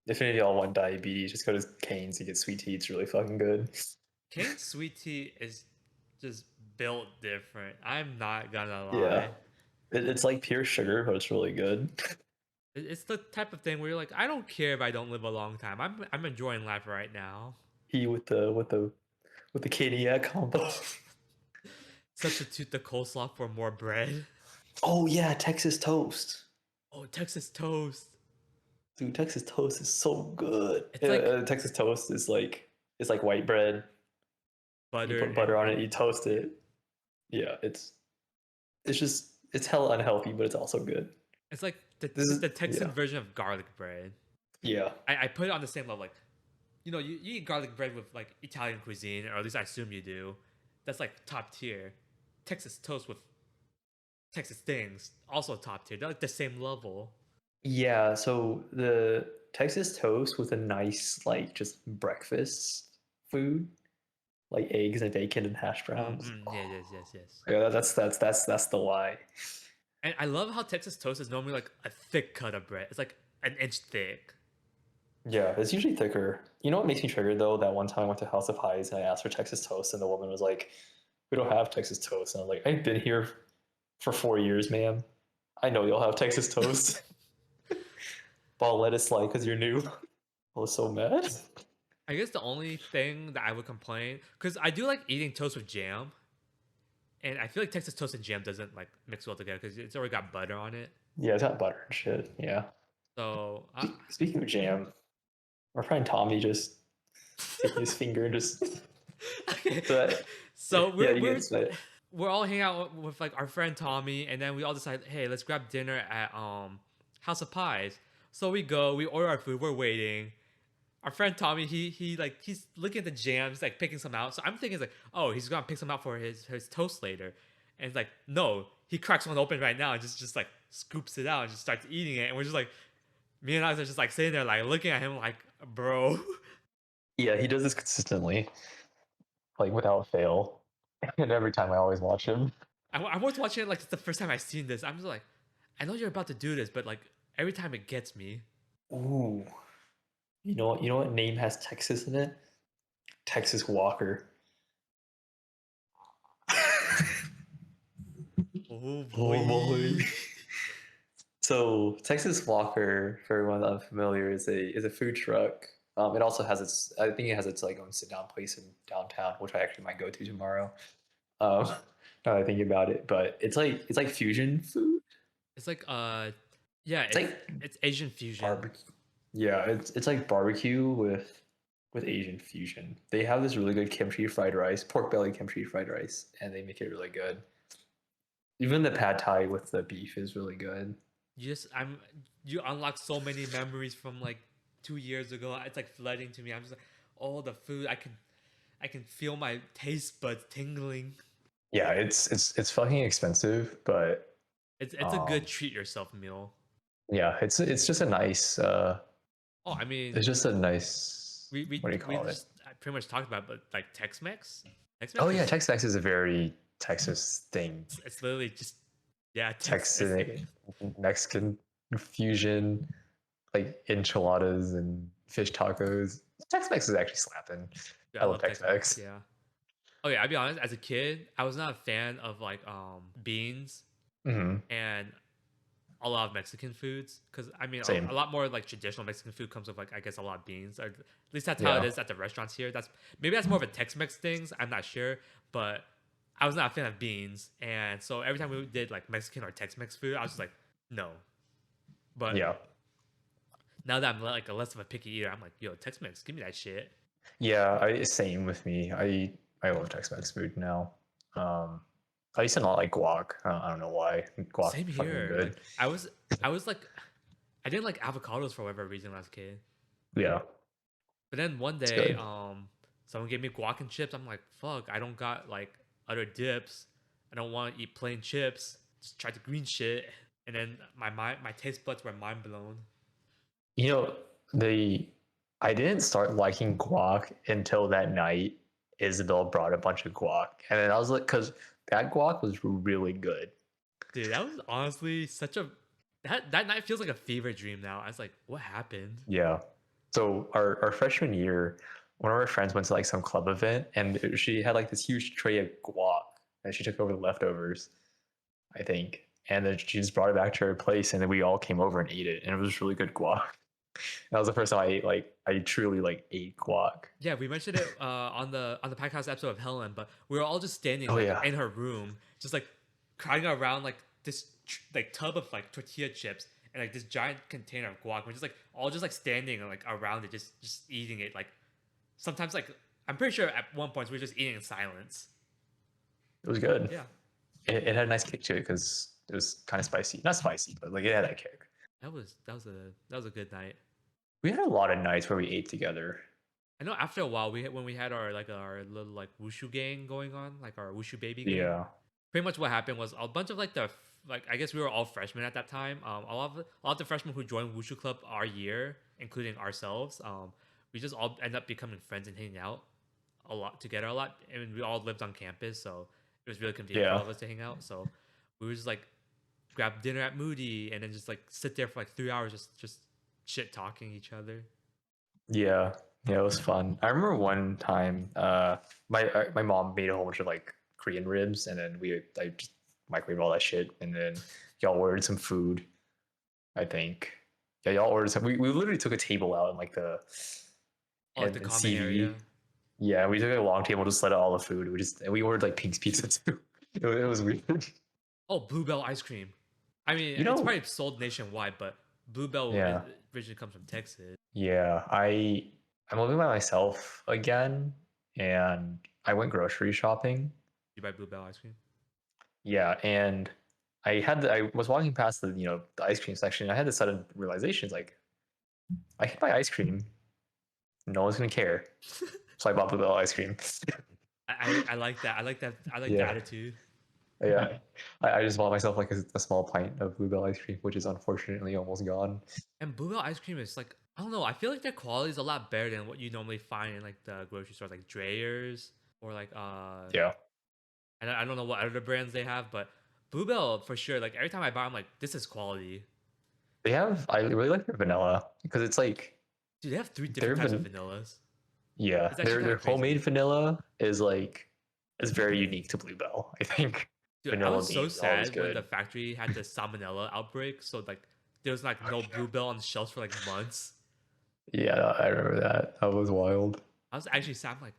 [SPEAKER 2] If any of y'all want diabetes, just go to Cane's and get sweet tea. It's really fucking good.
[SPEAKER 1] Cane sweet tea is just built different. I'm not gonna
[SPEAKER 2] Yeah.
[SPEAKER 1] lie.
[SPEAKER 2] It's like pure sugar, but it's really good.
[SPEAKER 1] It's the type of thing where you're like, I don't care if I don't live a long time. I'm enjoying life right now.
[SPEAKER 2] Tea with the Caniac combo.
[SPEAKER 1] Substitute the coleslaw for more bread.
[SPEAKER 2] Oh yeah, Texas toast.
[SPEAKER 1] Oh, Texas toast.
[SPEAKER 2] Dude, Texas toast is so good.
[SPEAKER 1] It's like
[SPEAKER 2] Texas toast is like it's like white bread. You
[SPEAKER 1] butter
[SPEAKER 2] put butter on it,
[SPEAKER 1] and
[SPEAKER 2] you toast it. Yeah, it's just it's hella unhealthy, but it's also good.
[SPEAKER 1] it's like
[SPEAKER 2] This
[SPEAKER 1] it's
[SPEAKER 2] is
[SPEAKER 1] the Texan
[SPEAKER 2] yeah.
[SPEAKER 1] version of garlic bread.
[SPEAKER 2] Yeah.
[SPEAKER 1] I put it on the same level. Like, you eat garlic bread with like Italian cuisine, or at least I assume you do. That's like top tier. Texas toast with Texas things, also top tier. They're like the same level.
[SPEAKER 2] Yeah, so the Texas toast with a nice like just breakfast food, like eggs and bacon and hash browns.
[SPEAKER 1] Yeah, yes, yes, yes.
[SPEAKER 2] Yeah, that's the why.
[SPEAKER 1] And I love how Texas toast is normally like a thick cut of bread. It's like an inch thick.
[SPEAKER 2] Yeah, it's usually thicker. You know what makes me triggered though? That one time I went to House of Highs and I asked for Texas toast, and the woman was like, "We don't have Texas toast." And I was like, "I've been here for 4 years, ma'am. I know you'll have Texas toast, but I'll let it slide because you're new." I was so mad.
[SPEAKER 1] I guess the only thing that I would complain, because I do like eating toast with jam, and I feel like Texas toast and jam doesn't like mix well together because it's already got butter on it.
[SPEAKER 2] Yeah, it's got butter and shit. Yeah.
[SPEAKER 1] So
[SPEAKER 2] Speaking of jam, our friend Tommy just taking his finger and just
[SPEAKER 1] okay.
[SPEAKER 2] but
[SPEAKER 1] So
[SPEAKER 2] yeah,
[SPEAKER 1] we're
[SPEAKER 2] you
[SPEAKER 1] we're
[SPEAKER 2] get it.
[SPEAKER 1] we're all hanging out with like our friend Tommy, and then we all decide, hey, let's grab dinner at House of Pies. So we go, we order our food, we're waiting. Our friend Tommy, he's looking at the jams, like picking some out. So I'm thinking it's like, oh, he's gonna pick some out for his toast later. And it's like, no, he cracks one open right now and just like scoops it out and just starts eating it. And we're just like, me and I are just like sitting there like looking at him like, bro.
[SPEAKER 2] Yeah, he does this consistently, like without fail. And every time I always watch him.
[SPEAKER 1] I was watching it like it's the first time I've seen this. I'm just like, I know you're about to do this, but like every time it gets me.
[SPEAKER 2] Ooh. You know what name has Texas in it? Texas Walker.
[SPEAKER 1] Oh
[SPEAKER 2] Oh boy.
[SPEAKER 1] boy.
[SPEAKER 2] So Texas Walker, for everyone unfamiliar, is a food truck. It also has its, I think it has its like own sit down place in downtown, which I actually might go to tomorrow. Um, now that I think about it, but it's like fusion food.
[SPEAKER 1] It's like yeah,
[SPEAKER 2] It's like
[SPEAKER 1] it's Asian fusion.
[SPEAKER 2] barbecue. Yeah, it's like barbecue with Asian fusion. They have this really good kimchi fried rice, pork belly kimchi fried rice, and they make it really good. Even the pad thai with the beef is really good.
[SPEAKER 1] You unlock so many memories from like 2 years ago. It's like flooding to me. I'm just like, all the food I can feel my taste buds tingling.
[SPEAKER 2] Yeah, it's fucking expensive, but
[SPEAKER 1] It's a good
[SPEAKER 2] um
[SPEAKER 1] treat yourself meal.
[SPEAKER 2] yeah, it's just a nice
[SPEAKER 1] Oh, I
[SPEAKER 2] it's
[SPEAKER 1] mean,
[SPEAKER 2] just a nice,
[SPEAKER 1] we
[SPEAKER 2] what
[SPEAKER 1] we
[SPEAKER 2] do you
[SPEAKER 1] we
[SPEAKER 2] call it?
[SPEAKER 1] just pretty much talked about, it, but like Tex-Mex,
[SPEAKER 2] Oh
[SPEAKER 1] Tex-Mex
[SPEAKER 2] yeah,
[SPEAKER 1] is
[SPEAKER 2] Tex-Mex is a very Texas thing.
[SPEAKER 1] it's literally just yeah, it's
[SPEAKER 2] Texan Mexican fusion, like enchiladas and fish tacos. Tex-Mex is actually slapping.
[SPEAKER 1] yeah,
[SPEAKER 2] I
[SPEAKER 1] I
[SPEAKER 2] love
[SPEAKER 1] love Tex-Mex.
[SPEAKER 2] Tex-Mex.
[SPEAKER 1] Yeah. Oh yeah, I'll be honest. As a kid, I was not a fan of like beans
[SPEAKER 2] Hmm.
[SPEAKER 1] and a lot of Mexican foods because I mean a
[SPEAKER 2] Same.
[SPEAKER 1] lot more like traditional Mexican food comes with like I guess a lot of beans. Or at least that's how it
[SPEAKER 2] Yeah.
[SPEAKER 1] is at the restaurants here. That's more of a Tex-Mex things. I'm not sure, but I was not a fan of beans, and so every time we did like Mexican or Tex-Mex food, I was just like no. But
[SPEAKER 2] Yeah.
[SPEAKER 1] now that I'm like a less of a picky eater, I'm like yo Tex-Mex, give me that shit.
[SPEAKER 2] Yeah, same with me. I love Tex-Mex food now. Um, I used to not like guac. I don't know why. Guac
[SPEAKER 1] Same
[SPEAKER 2] fucking
[SPEAKER 1] here.
[SPEAKER 2] good.
[SPEAKER 1] Like I was like I didn't like avocados for whatever reason when I was a kid.
[SPEAKER 2] Yeah,
[SPEAKER 1] But then one
[SPEAKER 2] it's
[SPEAKER 1] day,
[SPEAKER 2] good.
[SPEAKER 1] someone gave me guac and chips. I'm like, fuck, I don't got like other dips. I don't want to eat plain chips. Just try the green shit. And then my taste buds were mind blown.
[SPEAKER 2] You know, they I didn't start liking guac until that night Isabel brought a bunch of guac. And then I was like, because that guac was really good.
[SPEAKER 1] Dude, that was honestly such a that night feels like a fever dream now. I was like, what happened?
[SPEAKER 2] Yeah. So our freshman year, one of our friends went to like some club event and she had like this huge tray of guac and she took over the leftovers, I think. And then she just brought it back to her place and then we all came over and ate it. And it was really good guac. That was the first time I ate like I truly like ate guac.
[SPEAKER 1] Yeah, we mentioned it on the podcast episode of Helen, but we were all just standing
[SPEAKER 2] Oh
[SPEAKER 1] like
[SPEAKER 2] yeah.
[SPEAKER 1] in her room, just like crowding around like this like tub of like tortilla chips and like this giant container of guac. We're just like all just like standing like around it, just eating it. Like sometimes like I'm pretty sure at one point we were just eating in silence.
[SPEAKER 2] It was good.
[SPEAKER 1] Yeah,
[SPEAKER 2] It had a nice kick to it because it was kind of spicy. Not spicy, but like it had that kick.
[SPEAKER 1] that was a good night.
[SPEAKER 2] We had a lot of nights where we ate together.
[SPEAKER 1] I know after a while when we had our little like wushu gang going on, like our wushu baby gang.
[SPEAKER 2] Yeah.
[SPEAKER 1] Pretty much what happened was a bunch of like I guess we were all freshmen at that time. A lot of the freshmen who joined Wushu Club our year, including ourselves, we just all end up becoming friends and hanging out a lot together a lot. And we all lived on campus, so it was really convenient for all
[SPEAKER 2] Yeah.
[SPEAKER 1] of us to hang out. So we were just like grab dinner at Moody, and then just like sit there for like 3 hours, just shit talking each other.
[SPEAKER 2] Yeah, yeah, it was fun. I remember one time, my mom made a whole bunch of like Korean ribs, and then I just microwaved all that shit, and then y'all ordered some food. I think, yeah, y'all ordered some. We literally took a table out in like the
[SPEAKER 1] Oh, like the
[SPEAKER 2] in
[SPEAKER 1] common
[SPEAKER 2] CV.
[SPEAKER 1] area.
[SPEAKER 2] Yeah, we took a long table, just let out all the food. We ordered like Pink's Pizza too. It was weird.
[SPEAKER 1] Oh, Bluebell ice cream. I mean,
[SPEAKER 2] You
[SPEAKER 1] it's
[SPEAKER 2] know,
[SPEAKER 1] probably sold nationwide, but Bluebell
[SPEAKER 2] yeah,
[SPEAKER 1] originally comes from Texas.
[SPEAKER 2] yeah. I'm living by myself again, and I went grocery shopping.
[SPEAKER 1] You buy Bluebell ice cream?
[SPEAKER 2] Yeah, and I was walking past the ice cream section. And I had this sudden realization, it's like I can buy ice cream. No one's gonna care. So I bought Bluebell ice cream.
[SPEAKER 1] I like that. I like that. I like the
[SPEAKER 2] Yeah,
[SPEAKER 1] attitude.
[SPEAKER 2] yeah. I just bought myself like a small pint of Bluebell ice cream, which is unfortunately almost gone.
[SPEAKER 1] And Bluebell ice cream is like, I don't know. I feel like their quality is a lot better than what you normally find in like the grocery stores, like Dreyer's or like
[SPEAKER 2] Yeah,
[SPEAKER 1] I don't know what other brands they have, but Bluebell for sure. Like every time I buy, I'm like, this is quality.
[SPEAKER 2] they have. I really like their vanilla because it's like
[SPEAKER 1] Dude, they have three different
[SPEAKER 2] their
[SPEAKER 1] types of
[SPEAKER 2] van.
[SPEAKER 1] vanillas.
[SPEAKER 2] Yeah,
[SPEAKER 1] It's actually kind
[SPEAKER 2] their
[SPEAKER 1] of crazy.
[SPEAKER 2] homemade vanilla is very unique to Bluebell. I think
[SPEAKER 1] Dude, I
[SPEAKER 2] vanilla
[SPEAKER 1] was so
[SPEAKER 2] bean is always
[SPEAKER 1] sad when the
[SPEAKER 2] good.
[SPEAKER 1] factory had the salmonella outbreak. So like, there was like no Bluebell on the shelves for like months.
[SPEAKER 2] Yeah, I remember that. That was wild.
[SPEAKER 1] I was actually sad. I'm like,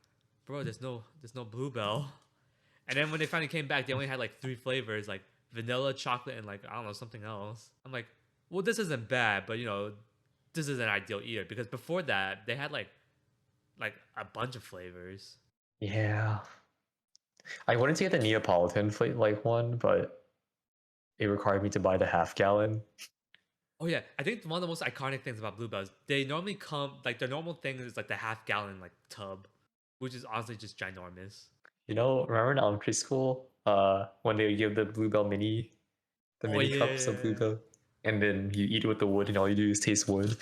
[SPEAKER 1] bro, there's no Bluebell. And then when they finally came back, they only had like three flavors, like vanilla, chocolate, and like I don't know something else. I'm like, well, this isn't bad, but this isn't ideal either because before that they had like a bunch of flavors.
[SPEAKER 2] Yeah, I wanted to get the Neapolitan like one, but it required me to buy the half gallon.
[SPEAKER 1] Oh yeah, I think one of the most iconic things about Bluebell is they normally come like their normal thing is like the half gallon like tub, which is honestly just ginormous.
[SPEAKER 2] Remember in elementary school, when they give the
[SPEAKER 1] Oh
[SPEAKER 2] mini
[SPEAKER 1] yeah,
[SPEAKER 2] cups of
[SPEAKER 1] yeah,
[SPEAKER 2] Bluebell, and then you eat it with the wood, and all you do is taste wood.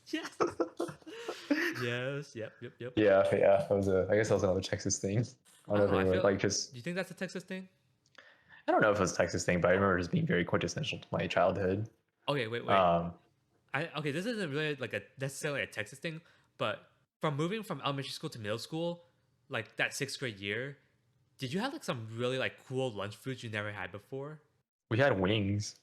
[SPEAKER 1] yeah. Yes, yes, yep.
[SPEAKER 2] Yeah, yeah. I guess that was another Texas thing. I don't
[SPEAKER 1] I
[SPEAKER 2] know
[SPEAKER 1] don't
[SPEAKER 2] if
[SPEAKER 1] know. I
[SPEAKER 2] anyone
[SPEAKER 1] feel.
[SPEAKER 2] like just.
[SPEAKER 1] Do you think that's a Texas thing?
[SPEAKER 2] I don't know if it was a Texas thing, but I remember it just being very quintessential to my childhood.
[SPEAKER 1] Okay, wait.
[SPEAKER 2] Um,
[SPEAKER 1] Okay, this isn't really like a necessarily a Texas thing, but from moving from elementary school to middle school, like that sixth grade year, did you have like some really like cool lunch foods you never had before?
[SPEAKER 2] we had wings.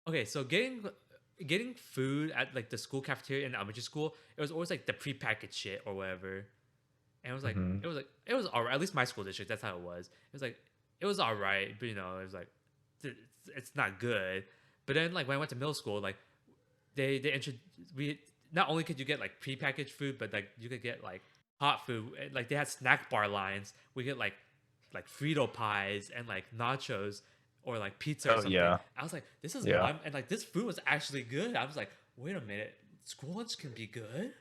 [SPEAKER 1] Okay, so getting food at like the school cafeteria in elementary school, it was always like the prepackaged shit or whatever. And
[SPEAKER 2] Hmm.
[SPEAKER 1] it was alright. At least my school district, that's how it was. It was like it was alright, but it was like it's, it's not good. But then like when I went to middle school, like they introduced we not only could you get like prepackaged food, but like you could get like hot food. Like they had snack bar lines. We get like Frito pies and like nachos or like pizza or
[SPEAKER 2] Oh
[SPEAKER 1] something.
[SPEAKER 2] yeah,
[SPEAKER 1] I was like, this is
[SPEAKER 2] yeah.
[SPEAKER 1] bomb, and like this food was actually good. I was like, wait a minute, school lunch can be good.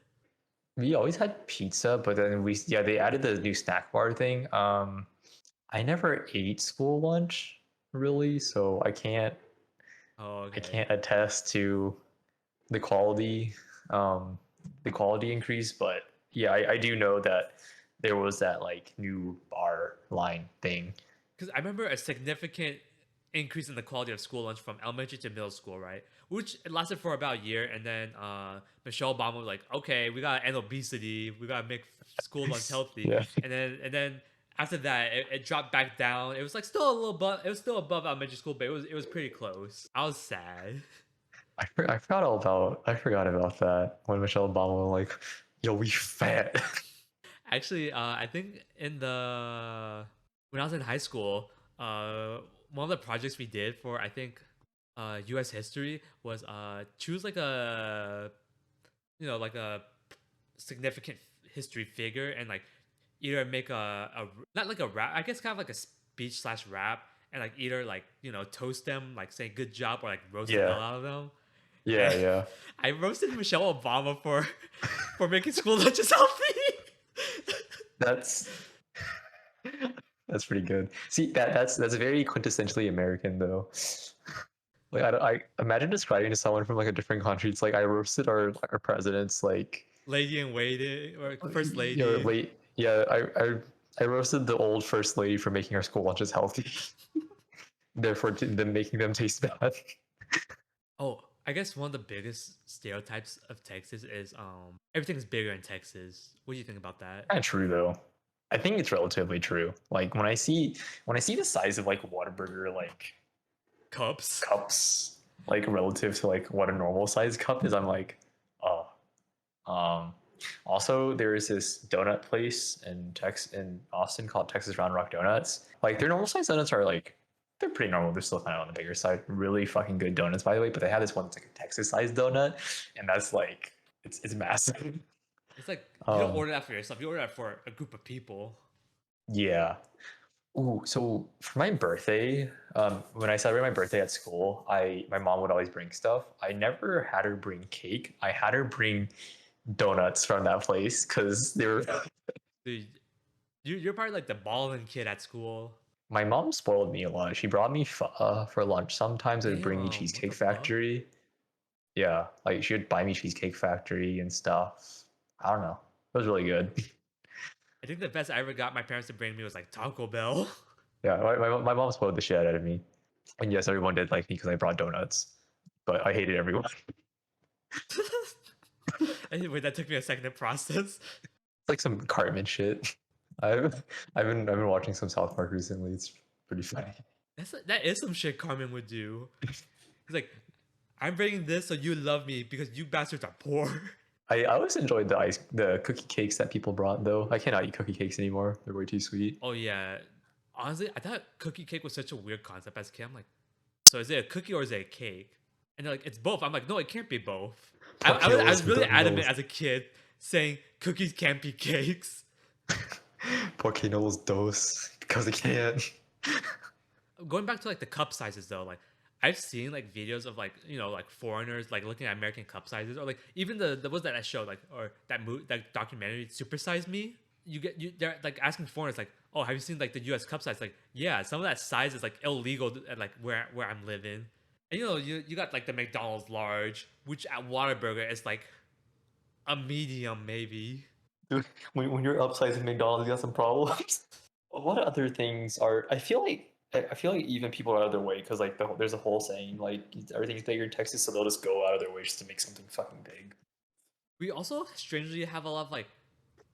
[SPEAKER 2] We always had pizza, but then they added the new snack bar thing. I never ate school lunch really, so
[SPEAKER 1] Oh,
[SPEAKER 2] I
[SPEAKER 1] okay.
[SPEAKER 2] can't attest to the quality um the quality increase, but yeah, I do know that there was that like new bar line thing.
[SPEAKER 1] Because I remember a significant increase in the quality of school lunch from elementary to middle school, right? Which it lasted for about a year, and then Michelle Obama was like, "Okay, we gotta end obesity. We gotta make school lunch healthy."
[SPEAKER 2] Yeah.
[SPEAKER 1] And then after that, it dropped back down. It was like still a little above. It was still above elementary school, but it was pretty close. I was sad.
[SPEAKER 2] I forgot about that when Michelle Obama was like, yo, we fat.
[SPEAKER 1] Actually, I think when I was in high school, one of the projects we did for I think U.S. history was choose like like a significant history figure and like either make a not like a rap, I guess kind of like a speech slash rap, and like either like toast them like saying good job or like roast the
[SPEAKER 2] Yeah.
[SPEAKER 1] hell out of them.
[SPEAKER 2] Yeah,
[SPEAKER 1] And
[SPEAKER 2] yeah.
[SPEAKER 1] I roasted Michelle Obama for making school lunches healthy.
[SPEAKER 2] That's that's pretty good. See, that's very quintessentially American though. Like I imagine describing to someone from like a different country. It's like I roasted our presidents like
[SPEAKER 1] Lady in waiting or first
[SPEAKER 2] you
[SPEAKER 1] lady.
[SPEAKER 2] late. Yeah, I roasted the old first lady for making our school lunches healthy. therefore them making them taste bad.
[SPEAKER 1] Oh, I guess one of the biggest stereotypes of Texas is everything's bigger in Texas. What do you think about that?
[SPEAKER 2] Kind of true though. I think it's relatively true. Like when I see the size of like Whataburger like
[SPEAKER 1] Cups.
[SPEAKER 2] cups, like relative to like what a normal size cup is, I'm like, oh. Um, Also, there is this donut place in Austin called Texas Round Rock Donuts. Like their normal size donuts are like they're pretty normal. They're still kind of on the bigger side. Really fucking good donuts, by the way. But they have this one that's like a Texas sized donut, and that's like it's massive.
[SPEAKER 1] It's like you don't
[SPEAKER 2] Um,
[SPEAKER 1] order that for yourself. You order that for a group of people.
[SPEAKER 2] yeah. Ooh, so for my birthday, when I celebrate my birthday at school, I my mom would always bring stuff. I never had her bring cake. I had her bring donuts from that place because they were.
[SPEAKER 1] Dude, you're probably like the balling kid at school.
[SPEAKER 2] My mom spoiled me a lot. She brought me for lunch. Sometimes would bring me
[SPEAKER 1] Damn, what
[SPEAKER 2] Cheesecake
[SPEAKER 1] the fuck?
[SPEAKER 2] Factory. Yeah, like she would buy me Cheesecake Factory and stuff. I don't know. It was really good.
[SPEAKER 1] I think the best I ever got my parents to bring me was like Taco Bell.
[SPEAKER 2] Yeah, my mom spoiled the shit out of me. And yes, everyone did like me because I brought donuts, but I hated everyone.
[SPEAKER 1] Anyway, that took me a second to process.
[SPEAKER 2] It's like some Cartman shit. I've I've been watching some South Park recently. It's pretty funny.
[SPEAKER 1] That is some shit Carmen would do. He's like, I'm bringing this so you love me because you bastards are poor.
[SPEAKER 2] I always enjoyed the cookie cakes that people brought though. I cannot eat cookie cakes anymore. They're way too sweet.
[SPEAKER 1] Oh yeah. Honestly, I thought cookie cake was such a weird concept as a kid. I'm like, so is it a cookie or is it a cake? And they're like, it's both. I'm like, no, it can't be both. I was
[SPEAKER 2] Portillo's
[SPEAKER 1] really adamant
[SPEAKER 2] knows
[SPEAKER 1] as a kid saying cookies can't be cakes.
[SPEAKER 2] Porque knows dos because it can.
[SPEAKER 1] Going back to like the cup sizes though, like I've seen like videos of like like foreigners like looking at American cup sizes or like even the was that show like or that documentary Super Size Me. They're like asking foreigners like, oh, have you seen like the U.S. cup size? Like, yeah, some of that size is like illegal at like where I'm living. And you got like the McDonald's large, which at Whataburger is like a medium maybe.
[SPEAKER 2] Dude, when you're upsizing McDonald's, you got some problems. What other things are? I feel like even people are out of their way because like there's a whole saying like everything's bigger in Texas, so they'll just go out of their way just to make something fucking big.
[SPEAKER 1] We also strangely have a lot of like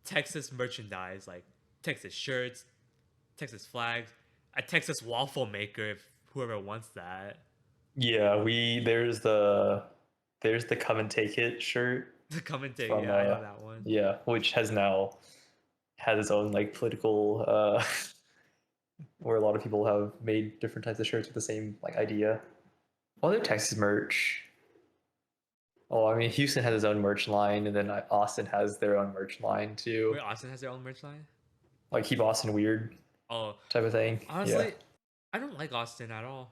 [SPEAKER 1] Texas merchandise, like Texas shirts, Texas flags, a Texas waffle maker if whoever wants that.
[SPEAKER 2] Yeah, we there's the come and take it shirt
[SPEAKER 1] Come and take,
[SPEAKER 2] from
[SPEAKER 1] yeah, I know that one.
[SPEAKER 2] yeah, which has now had its own like political where a lot of people have made different types of shirts with the same like idea. Other Texas merch. Oh, I mean, Houston has its own merch line, and then Austin has their own merch line too.
[SPEAKER 1] Wait, Austin has their own merch line?
[SPEAKER 2] Like keep Austin weird
[SPEAKER 1] Oh,
[SPEAKER 2] type of thing. Yeah.
[SPEAKER 1] honestly, I don't like Austin at all.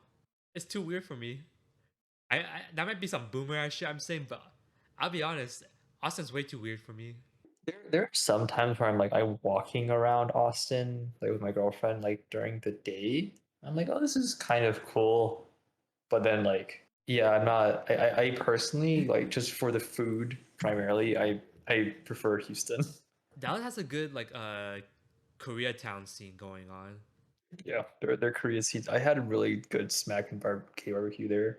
[SPEAKER 1] It's too weird for me. That might be some boomer ass shit I'm saying, but I'll be honest, Austin's way too weird for me.
[SPEAKER 2] There are some times where I'm walking around Austin like with my girlfriend like during the day. I'm like, oh, this is kind of cool. But then like, yeah, I'm not. I personally like just for the food primarily. I prefer Houston.
[SPEAKER 1] Dallas has a good like Koreatown scene going on.
[SPEAKER 2] Yeah, their Korea seeds. I had a really good smack and barbecue there.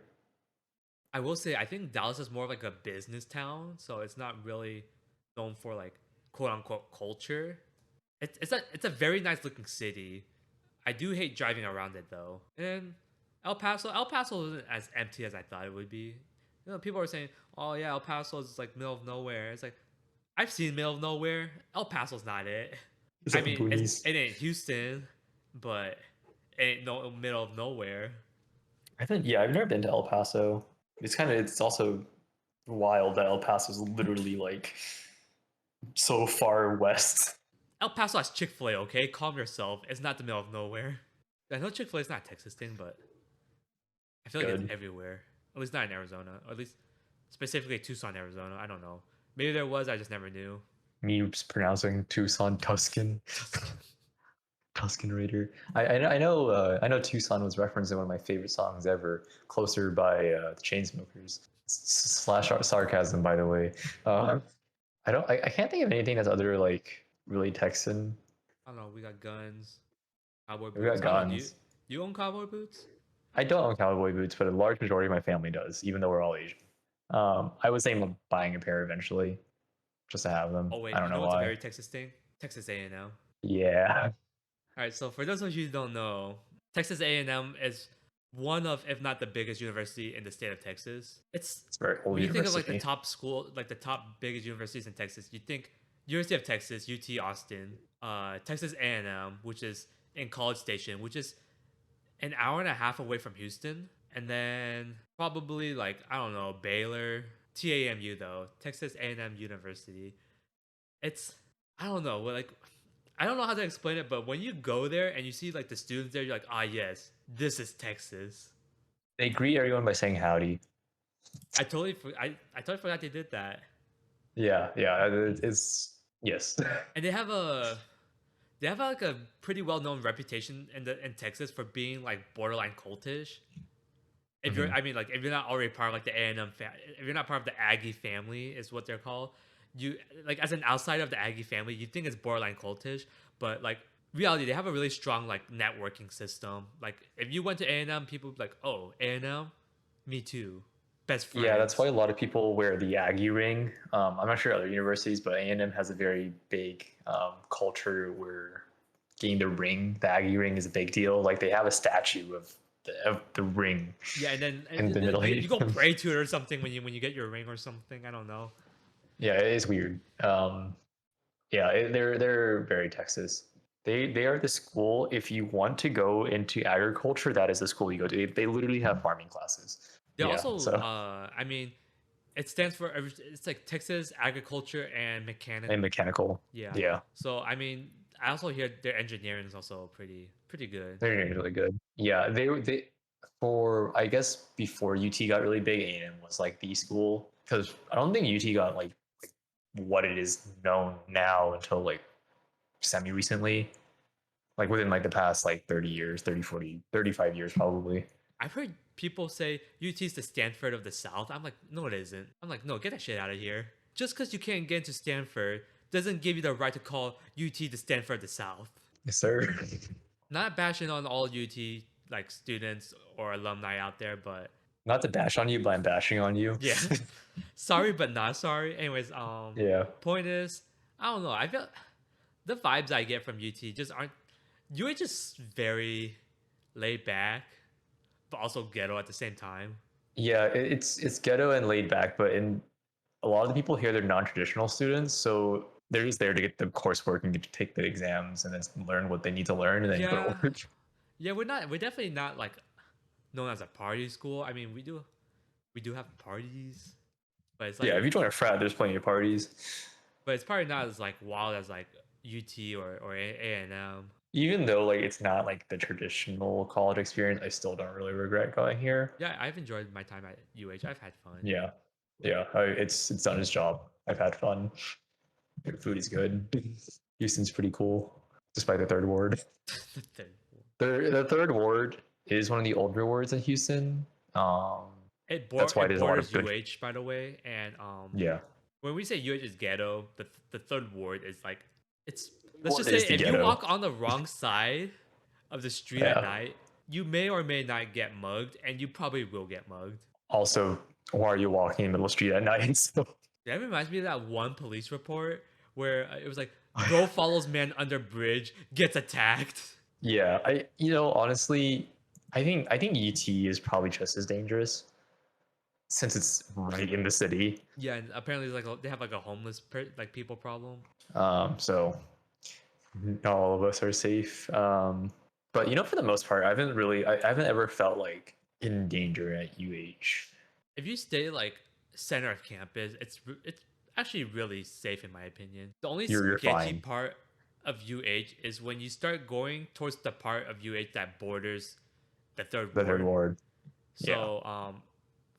[SPEAKER 1] I will say I think Dallas is more of like a business town, so it's not really known for like quote unquote culture. It's a very nice looking city. I do hate driving around it though. And El Paso isn't as empty as I thought it would be. People are saying, "Oh yeah, El Paso is like middle of nowhere." It's like I've seen middle of nowhere. El Paso's not it.
[SPEAKER 2] It's
[SPEAKER 1] I
[SPEAKER 2] like the
[SPEAKER 1] mean,
[SPEAKER 2] boonies.
[SPEAKER 1] it ain't Houston, but it ain't no middle of nowhere.
[SPEAKER 2] I think yeah, I've never been to El Paso. It's also wild that El Paso is literally like so far west.
[SPEAKER 1] El Paso has Chick-fil-A, okay? Calm yourself. It's not the middle of nowhere. I know Chick-fil-A is not a Texas thing, but I feel like it's
[SPEAKER 2] Good.
[SPEAKER 1] everywhere. At least not in Arizona. Or at least specifically Tucson, Arizona. I don't know. Maybe there was, I just never knew.
[SPEAKER 2] Me pronouncing Tucson Tuscan.
[SPEAKER 1] Tuscan.
[SPEAKER 2] Tuscan Raider. I know Tucson was referenced in one of my favorite songs ever, "Closer" by the Chainsmokers. Slash sarcasm, by the way. Uh, I can't think of anything that's other like really Texan.
[SPEAKER 1] I don't know. We got guns, cowboy
[SPEAKER 2] We got
[SPEAKER 1] boots. I don't know.
[SPEAKER 2] guns.
[SPEAKER 1] Do you own cowboy boots?
[SPEAKER 2] I don't own cowboy boots, but a large majority of my family does, even though we're all Asian. I was thinking of buying a pair eventually, just to have them.
[SPEAKER 1] Oh
[SPEAKER 2] I
[SPEAKER 1] wait,
[SPEAKER 2] don't
[SPEAKER 1] you know
[SPEAKER 2] know
[SPEAKER 1] what's a
[SPEAKER 2] why.
[SPEAKER 1] very Texas thing? Texas A&M.
[SPEAKER 2] Yeah,
[SPEAKER 1] All right, so for those of you who don't know, Texas A&M is one of, if not the biggest university in the state of Texas. It's
[SPEAKER 2] it's a very old
[SPEAKER 1] when you think of like the
[SPEAKER 2] university.
[SPEAKER 1] top school, like the top biggest universities in Texas, you think University of Texas, UT Austin, Texas A&M, which is in College Station, which is an hour and a half away from Houston, and then probably like I don't know Baylor, TAMU though, Texas A&M University. It's I don't know, like I don't know how to explain it, but when you go there and you see like the students there, you're like, ah, yes, this is Texas.
[SPEAKER 2] They greet everyone by saying howdy.
[SPEAKER 1] I totally forgot they did that.
[SPEAKER 2] Yeah, yeah, it's yes.
[SPEAKER 1] And they have like a pretty well known reputation in Texas for being like borderline cultish. If you're,
[SPEAKER 2] Mhm.
[SPEAKER 1] I mean, like if you're not already part of like the A&M, if you're not part of the Aggie family, is what they're called. You like as an outsider of the Aggie family, you think it's borderline cultish, but like reality, they have a really strong like networking system. Like if you went to A&M, people would be like, oh, A&M, me too, best
[SPEAKER 2] Yeah, that's why
[SPEAKER 1] friends.
[SPEAKER 2] a lot of people wear the Aggie ring. I'm not sure other universities, but A&M has a very big culture where getting the ring, the Aggie ring, is a big deal. Like they have a statue of the ring
[SPEAKER 1] Yeah, and then
[SPEAKER 2] in the middle.
[SPEAKER 1] you go pray to it or something when you get your ring or something. I don't know.
[SPEAKER 2] Yeah, it is weird. Yeah, they're very Texas. They are the school. If you want to go into agriculture, that is the school you go to. They literally have farming classes.
[SPEAKER 1] They
[SPEAKER 2] Yeah,
[SPEAKER 1] also,
[SPEAKER 2] so
[SPEAKER 1] I mean, it stands for it's like Texas Agriculture and Mechanic.
[SPEAKER 2] and mechanical.
[SPEAKER 1] Yeah.
[SPEAKER 2] Yeah,
[SPEAKER 1] So I mean, I also hear their engineering is also pretty good.
[SPEAKER 2] they're really good. Yeah, they for I guess before UT got really big, A&M was like the school because I don't think UT got like what it is known now until like semi recently, like within like the past like 30 years, 30, 40, 35 years probably.
[SPEAKER 1] I've heard people say UT is the Stanford of the South. I'm like, no, it isn't. I'm like, no, get that shit out of here. Just because you can't get into Stanford doesn't give you the right to call UT the Stanford of the South.
[SPEAKER 2] Yes, sir.
[SPEAKER 1] Not bashing on all UT like students or alumni out there, but
[SPEAKER 2] Not to bash on you, but I'm bashing on you.
[SPEAKER 1] yeah, sorry but not sorry. Anyways,
[SPEAKER 2] Yeah.
[SPEAKER 1] point is, I don't know. I feel the vibes I get from UT just aren't. You are just very laid back, but also ghetto at the same time.
[SPEAKER 2] Yeah, it's ghetto and laid back, but in a lot of the people here they're non-traditional students, so they're just there to get the coursework and get to take the exams and then learn what they need to learn and then go to
[SPEAKER 1] Yeah,
[SPEAKER 2] work.
[SPEAKER 1] yeah, we're definitely not like known as a party school. I mean, we do have parties, but it's
[SPEAKER 2] Yeah,
[SPEAKER 1] like
[SPEAKER 2] if you join a frat, there's plenty of parties.
[SPEAKER 1] but it's probably not as like wild as like UT or A&M.
[SPEAKER 2] Even though like it's not like the traditional college experience, I still don't really regret going here.
[SPEAKER 1] Yeah, I've enjoyed my time at UH. I've had fun.
[SPEAKER 2] Yeah, yeah, it's done its job. I've had fun. The food is good. Houston's pretty cool, despite the third ward. The third ward is one of the older wards in Houston. Um, that's why
[SPEAKER 1] It
[SPEAKER 2] there's a lot
[SPEAKER 1] borders
[SPEAKER 2] of good.
[SPEAKER 1] UH by the way, and
[SPEAKER 2] Yeah.
[SPEAKER 1] when we say UH is ghetto, the third ward is like it's let's
[SPEAKER 2] What
[SPEAKER 1] just say
[SPEAKER 2] is the
[SPEAKER 1] if you
[SPEAKER 2] ghetto?
[SPEAKER 1] walk on the wrong side of the street at
[SPEAKER 2] Yeah.
[SPEAKER 1] night, you may or may not get mugged, and you probably will get mugged.
[SPEAKER 2] Also, why are you walking in the middle of the street at night? So,
[SPEAKER 1] That reminds me of that one police report where it was like bro follows man under bridge gets attacked.
[SPEAKER 2] yeah, honestly, I think UT is probably just as dangerous since it's right in the city.
[SPEAKER 1] Yeah, and apparently it's like they have like a homeless like people problem.
[SPEAKER 2] So not all of us are safe. But for the most part, I haven't ever felt like in danger at UH.
[SPEAKER 1] If you stay like center of campus, it's actually really safe in my opinion. The only
[SPEAKER 2] You're
[SPEAKER 1] sketchy
[SPEAKER 2] fine.
[SPEAKER 1] part of UH is when you start going towards the part of UH that borders the third
[SPEAKER 2] The third
[SPEAKER 1] ward.
[SPEAKER 2] ward. Yeah.
[SPEAKER 1] So,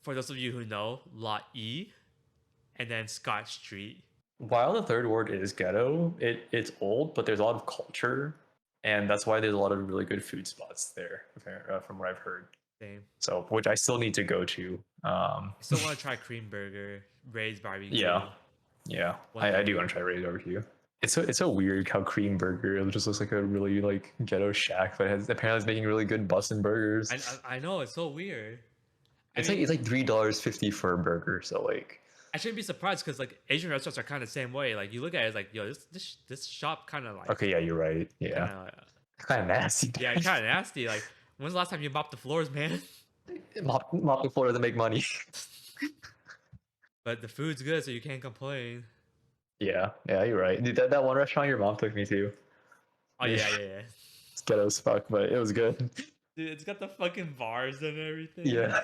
[SPEAKER 1] for those of you who know, Lot E, and then Scott Street.
[SPEAKER 2] While the third ward is ghetto, it's old, but there's a lot of culture, and that's why there's a lot of really good food spots there, from what I've heard.
[SPEAKER 1] Same.
[SPEAKER 2] So, which I still need to go to.
[SPEAKER 1] I still want to try Cream Burger, Ray's Barbecue.
[SPEAKER 2] Yeah, yeah,
[SPEAKER 1] One
[SPEAKER 2] I
[SPEAKER 1] day.
[SPEAKER 2] do want to try Ray's barbecue. it's so weird how Cream Burger it just looks like a really like ghetto shack, but apparently it's making really good bussin' burgers.
[SPEAKER 1] I know it's so weird. I
[SPEAKER 2] It's
[SPEAKER 1] mean,
[SPEAKER 2] like $3.50 for a burger, so like
[SPEAKER 1] I shouldn't be surprised because like Asian restaurants are kind of the same way. Like you look at it, it's like yo, this shop
[SPEAKER 2] okay, yeah, you're right.
[SPEAKER 1] kind
[SPEAKER 2] Yeah,
[SPEAKER 1] of
[SPEAKER 2] it's kind of nasty.
[SPEAKER 1] yeah, kind of nasty. Like when's the last time you mopped the floors, man?
[SPEAKER 2] Mop the floor doesn't make money.
[SPEAKER 1] But the food's good, so you can't complain.
[SPEAKER 2] Yeah, yeah, you're right. Dude, that one restaurant your mom took me to,
[SPEAKER 1] Oh
[SPEAKER 2] it's
[SPEAKER 1] yeah, yeah, yeah.
[SPEAKER 2] ghetto as fuck, but it was good.
[SPEAKER 1] Dude, it's got the fucking bars and everything.
[SPEAKER 2] Yeah.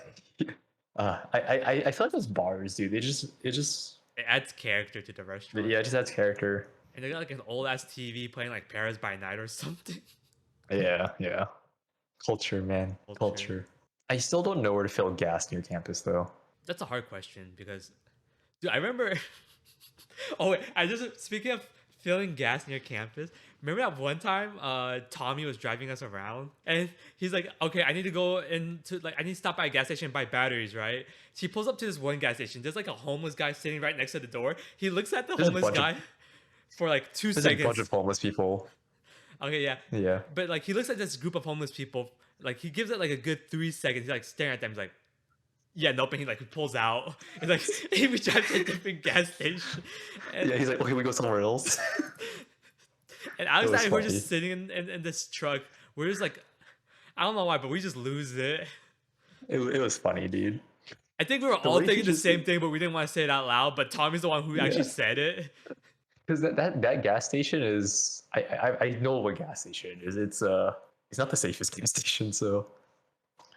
[SPEAKER 2] I feel like those bars, dude. It just
[SPEAKER 1] It adds character to the restaurant.
[SPEAKER 2] yeah, it just adds character.
[SPEAKER 1] And they got like an old ass TV playing like Paris by Night or something.
[SPEAKER 2] Yeah, yeah. Culture, man.
[SPEAKER 1] Culture.
[SPEAKER 2] Culture. I still don't know where to fill gas near campus though.
[SPEAKER 1] That's a hard question because, dude, I remember. Oh wait, I just speaking of filling gas near campus. Remember that one time, Tommy was driving us around, and he's like, "Okay, I need to go into like I need to stop by a gas station and buy batteries, right?" So he pulls up to this one gas station. There's like a homeless guy sitting right next to the door. He looks at the
[SPEAKER 2] There's a
[SPEAKER 1] homeless
[SPEAKER 2] bunch of
[SPEAKER 1] guy for like two
[SPEAKER 2] there's a bunch of
[SPEAKER 1] seconds.
[SPEAKER 2] homeless people.
[SPEAKER 1] Okay, yeah,
[SPEAKER 2] Yeah.
[SPEAKER 1] but like he looks at this group of homeless people. Like he gives it like a good 3 seconds. He's like staring at them. He's like, yeah, nope. And he like pulls out. He's like, he drives to a different gas station. And,
[SPEAKER 2] Yeah, he's like, okay, we go somewhere else.
[SPEAKER 1] and
[SPEAKER 2] It
[SPEAKER 1] Alex and
[SPEAKER 2] was
[SPEAKER 1] I were
[SPEAKER 2] funny.
[SPEAKER 1] just sitting in this truck. We're just like, I don't know why, but we just lose it.
[SPEAKER 2] It was funny, dude.
[SPEAKER 1] I think we were
[SPEAKER 2] The
[SPEAKER 1] all
[SPEAKER 2] way he
[SPEAKER 1] thinking the
[SPEAKER 2] just
[SPEAKER 1] same thing, but we didn't want to say it out loud. But Tommy's the one who actually
[SPEAKER 2] yeah.
[SPEAKER 1] said it.
[SPEAKER 2] Because that gas station is I know what gas station it is. It's not the safest gas station, so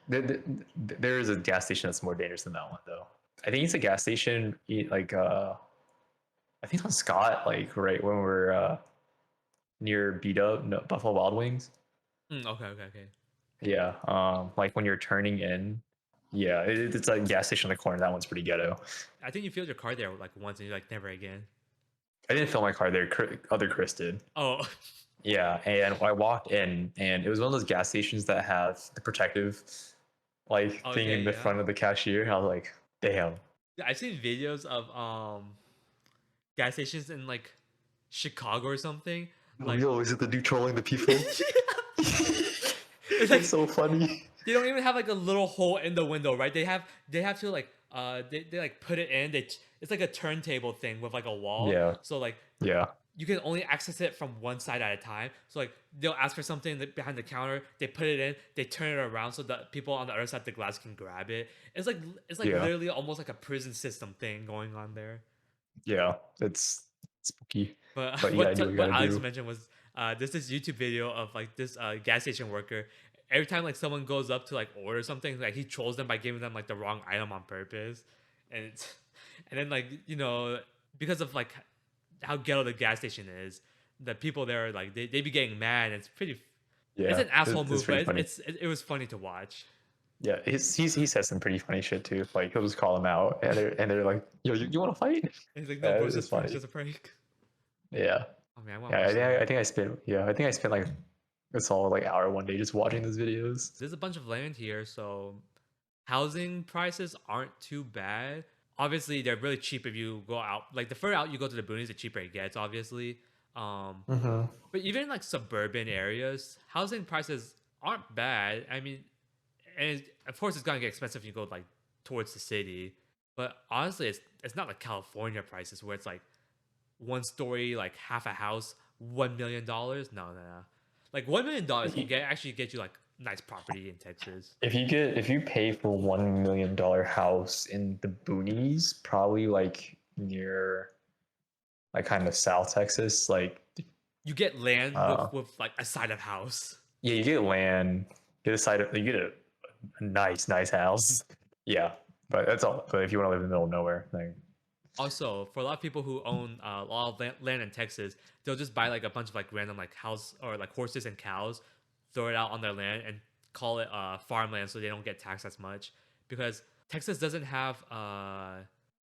[SPEAKER 2] there, there is a gas station that's more dangerous than that one though. I think it's a gas station like I think on Scott, like right when we're near beat up no, Buffalo Wild Wings.
[SPEAKER 1] Okay, okay, okay.
[SPEAKER 2] Yeah, like when you're turning in, yeah, it's a gas station on the corner. That one's pretty ghetto.
[SPEAKER 1] I think you filled your car there like once, and you're like, never again.
[SPEAKER 2] I didn't fill my car there. Other Chris did.
[SPEAKER 1] Oh,
[SPEAKER 2] Yeah, and I walked in, and it was one of those gas stations that have the protective like thing
[SPEAKER 1] okay,
[SPEAKER 2] in the
[SPEAKER 1] yeah.
[SPEAKER 2] front of the cashier. I was like, damn.
[SPEAKER 1] Yeah, I've seen videos of gas stations in like Chicago or something. Like,
[SPEAKER 2] Yo, is it the dude trolling the people?
[SPEAKER 1] it's like
[SPEAKER 2] It's so funny.
[SPEAKER 1] they don't even have like a little hole in the window, right? They have to like they like put it in. It's like a turntable thing with like a wall.
[SPEAKER 2] Yeah,
[SPEAKER 1] So like
[SPEAKER 2] yeah,
[SPEAKER 1] you can only access it from one side at a time. So like they'll ask for something behind the counter, they put it in, they turn it around so that people on the other side of the glass can grab it. It's like
[SPEAKER 2] yeah,
[SPEAKER 1] literally almost like a prison system thing going on there.
[SPEAKER 2] yeah. It's spooky,
[SPEAKER 1] But
[SPEAKER 2] but you gotta do what you
[SPEAKER 1] what
[SPEAKER 2] gotta
[SPEAKER 1] Alex
[SPEAKER 2] do.
[SPEAKER 1] mentioned was there's this YouTube video of like this gas station worker. Every time like someone goes up to like order something, like he trolls them by giving them like the wrong item on purpose, and it's, and then like because of like how ghetto the gas station is, the people there like they be getting mad. And it's pretty. It's
[SPEAKER 2] Yeah,
[SPEAKER 1] an asshole
[SPEAKER 2] it's
[SPEAKER 1] move, but
[SPEAKER 2] pretty funny.
[SPEAKER 1] it was funny to watch.
[SPEAKER 2] Yeah, he says some pretty funny shit too. Like he'll just call him out, and they're like, "Yo, you want to fight?"
[SPEAKER 1] And he's like, no,
[SPEAKER 2] Yeah,
[SPEAKER 1] bro,
[SPEAKER 2] it's just
[SPEAKER 1] it's
[SPEAKER 2] funny.
[SPEAKER 1] just a prank.
[SPEAKER 2] Yeah,
[SPEAKER 1] Oh man, I want to
[SPEAKER 2] yeah.
[SPEAKER 1] watch that.
[SPEAKER 2] I think I spent like a solid like hour one day just watching those videos.
[SPEAKER 1] There's a bunch of land here, so housing prices aren't too bad. Obviously, they're really cheap if you go out. Like the further out you go to the boonies, the cheaper it gets. Obviously, um,
[SPEAKER 2] Mm-hmm.
[SPEAKER 1] but even in like suburban areas, housing prices aren't bad. I mean, and of course, it's gonna get expensive if you go like towards the city. But honestly, it's not like California prices where it's like one story, like half a house, $1 million. No, no, no. Like $1 million can actually get you like nice property in Texas.
[SPEAKER 2] If you pay for $1 million house in the boonies, probably like near like kind of South Texas, like
[SPEAKER 1] You get land
[SPEAKER 2] uh
[SPEAKER 1] with like a side of house.
[SPEAKER 2] yeah, you get land, get a side of you get a nice house. Yeah, but that's all. But if you want to live in the middle of nowhere, like
[SPEAKER 1] Also, for a lot of people who own a lot of land in Texas, they'll just buy like a bunch of like random like house or like horses and cows, throw it out on their land and call it farmland so they don't get taxed as much. Because Texas doesn't have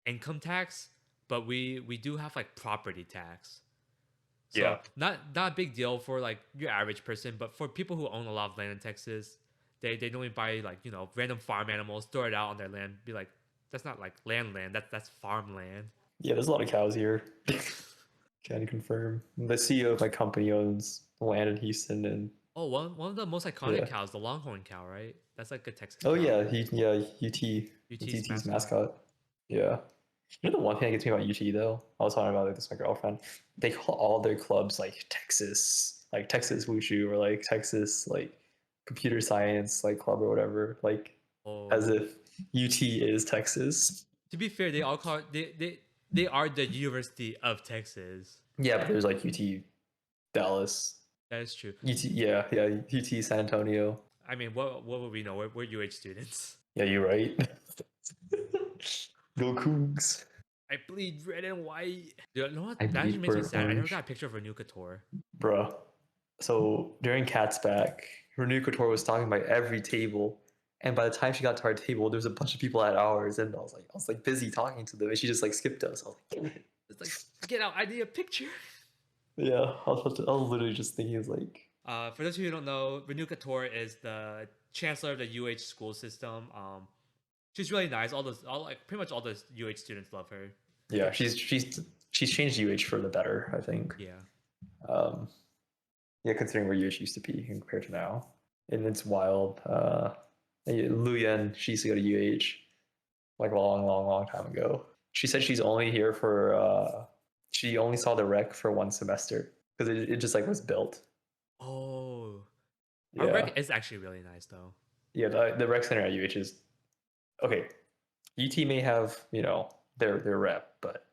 [SPEAKER 1] income tax, but we do have like property tax. So
[SPEAKER 2] yeah,
[SPEAKER 1] not a big deal for like your average person, but for people who own a lot of land in Texas, they normally buy like random farm animals, throw it out on their land, be like, that's not like land, that's farmland.
[SPEAKER 2] yeah. There's a lot of cows here. Can confirm. The CEO of my company owns land in Houston, and
[SPEAKER 1] Oh, one of the most iconic
[SPEAKER 2] yeah.
[SPEAKER 1] cows, the Longhorn cow, right? That's like a Texas
[SPEAKER 2] Oh
[SPEAKER 1] cow.
[SPEAKER 2] yeah, UT. It's
[SPEAKER 1] UT's
[SPEAKER 2] UT's
[SPEAKER 1] mascot.
[SPEAKER 2] mascot. Yeah. You know the one thing that gets me about UT though? I was talking about this with my girlfriend. They call all their clubs like Texas Wushu or like Texas like computer science like club or whatever, like as
[SPEAKER 1] Oh,
[SPEAKER 2] if UT is Texas.
[SPEAKER 1] to be fair, they all call they are the University of Texas.
[SPEAKER 2] Yeah, but there's like UT Dallas,
[SPEAKER 1] That is true.
[SPEAKER 2] UT yeah UT San Antonio.
[SPEAKER 1] I mean, what would we know? We're UH students.
[SPEAKER 2] Yeah, you're right. Go Cougs.
[SPEAKER 1] I bleed red and white. Dude, you know what?
[SPEAKER 2] I
[SPEAKER 1] That actually
[SPEAKER 2] bleed
[SPEAKER 1] makes me
[SPEAKER 2] for
[SPEAKER 1] sad. I never got
[SPEAKER 2] orange.
[SPEAKER 1] a picture of Renew Couture.
[SPEAKER 2] Bruh. So during Cat's back, Renu Couture was talking about every table. And by the time she got to our table, there was a bunch of people at ours, and I was like busy talking to them, and she just like skipped us. I was like, damn it.
[SPEAKER 1] It's like, get out, I need a picture.
[SPEAKER 2] Yeah, I was literally just thinking, it's like,
[SPEAKER 1] For those of you who don't know, Renew Couture is the chancellor of the UH school system. She's really nice. All like pretty much all the UH students love her.
[SPEAKER 2] yeah, she's changed UH for the better, I think.
[SPEAKER 1] Yeah.
[SPEAKER 2] Um, yeah, considering where UH used to be compared to now, and it's wild. Lu Yan, she used to go to UH like a long, long, long time ago. She said she's only here for she only saw the rec for one semester because it just like was built.
[SPEAKER 1] Oh, our
[SPEAKER 2] Yeah,
[SPEAKER 1] rec is actually really nice though.
[SPEAKER 2] yeah. The rec center at UH is okay. UT may have their rep, but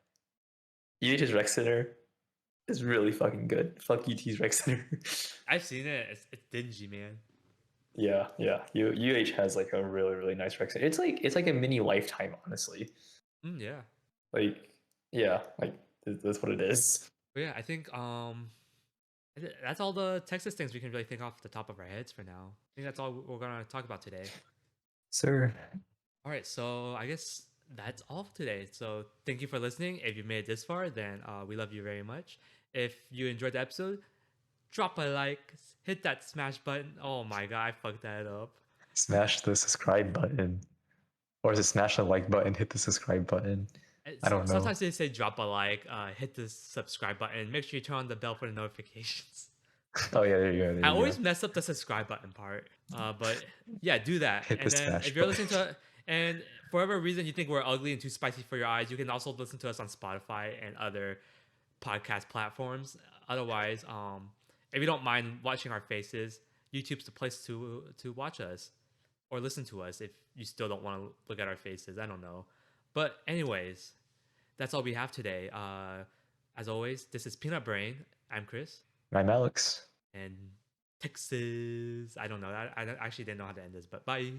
[SPEAKER 2] UH's rec center is really fucking good. Fuck UT's rec center.
[SPEAKER 1] I've seen it. It's dingy, man.
[SPEAKER 2] Yeah, yeah. UH has like a really really nice rec center. It's like a mini Lifetime, honestly.
[SPEAKER 1] Yeah.
[SPEAKER 2] Like yeah, like that's what it is.
[SPEAKER 1] But yeah, I think that's all the Texas things we can really think off the top of our heads for now. I think that's all we're gonna talk about today.
[SPEAKER 2] Sir.
[SPEAKER 1] All right, so I guess that's all for today. So thank you for listening. If you made it this far, then we love you very much. If you enjoyed the episode, drop a like, hit that smash button. Oh my god, I fucked that up.
[SPEAKER 2] Smash the subscribe button. Or is it smash the like button, hit the subscribe button? I don't know.
[SPEAKER 1] Sometimes they say drop a like, hit the subscribe button, make sure you turn on the bell for the notifications.
[SPEAKER 2] Oh yeah, there you go. There
[SPEAKER 1] I
[SPEAKER 2] you
[SPEAKER 1] always
[SPEAKER 2] go.
[SPEAKER 1] mess up the subscribe button part. But yeah, do that.
[SPEAKER 2] Hit
[SPEAKER 1] And
[SPEAKER 2] the
[SPEAKER 1] then
[SPEAKER 2] smash
[SPEAKER 1] if you're
[SPEAKER 2] button.
[SPEAKER 1] listening to and for whatever reason you think we're ugly and too spicy for your eyes, you can also listen to us on Spotify and other podcast platforms. Otherwise, if you don't mind watching our faces, YouTube's the place to watch us or listen to us if you still don't want to look at our faces. I don't know. But anyways, that's all we have today. As always, this is Peanut Brain. I'm Chris.
[SPEAKER 2] I'm Alex.
[SPEAKER 1] And Texas. I don't know. I actually didn't know how to end this, but bye.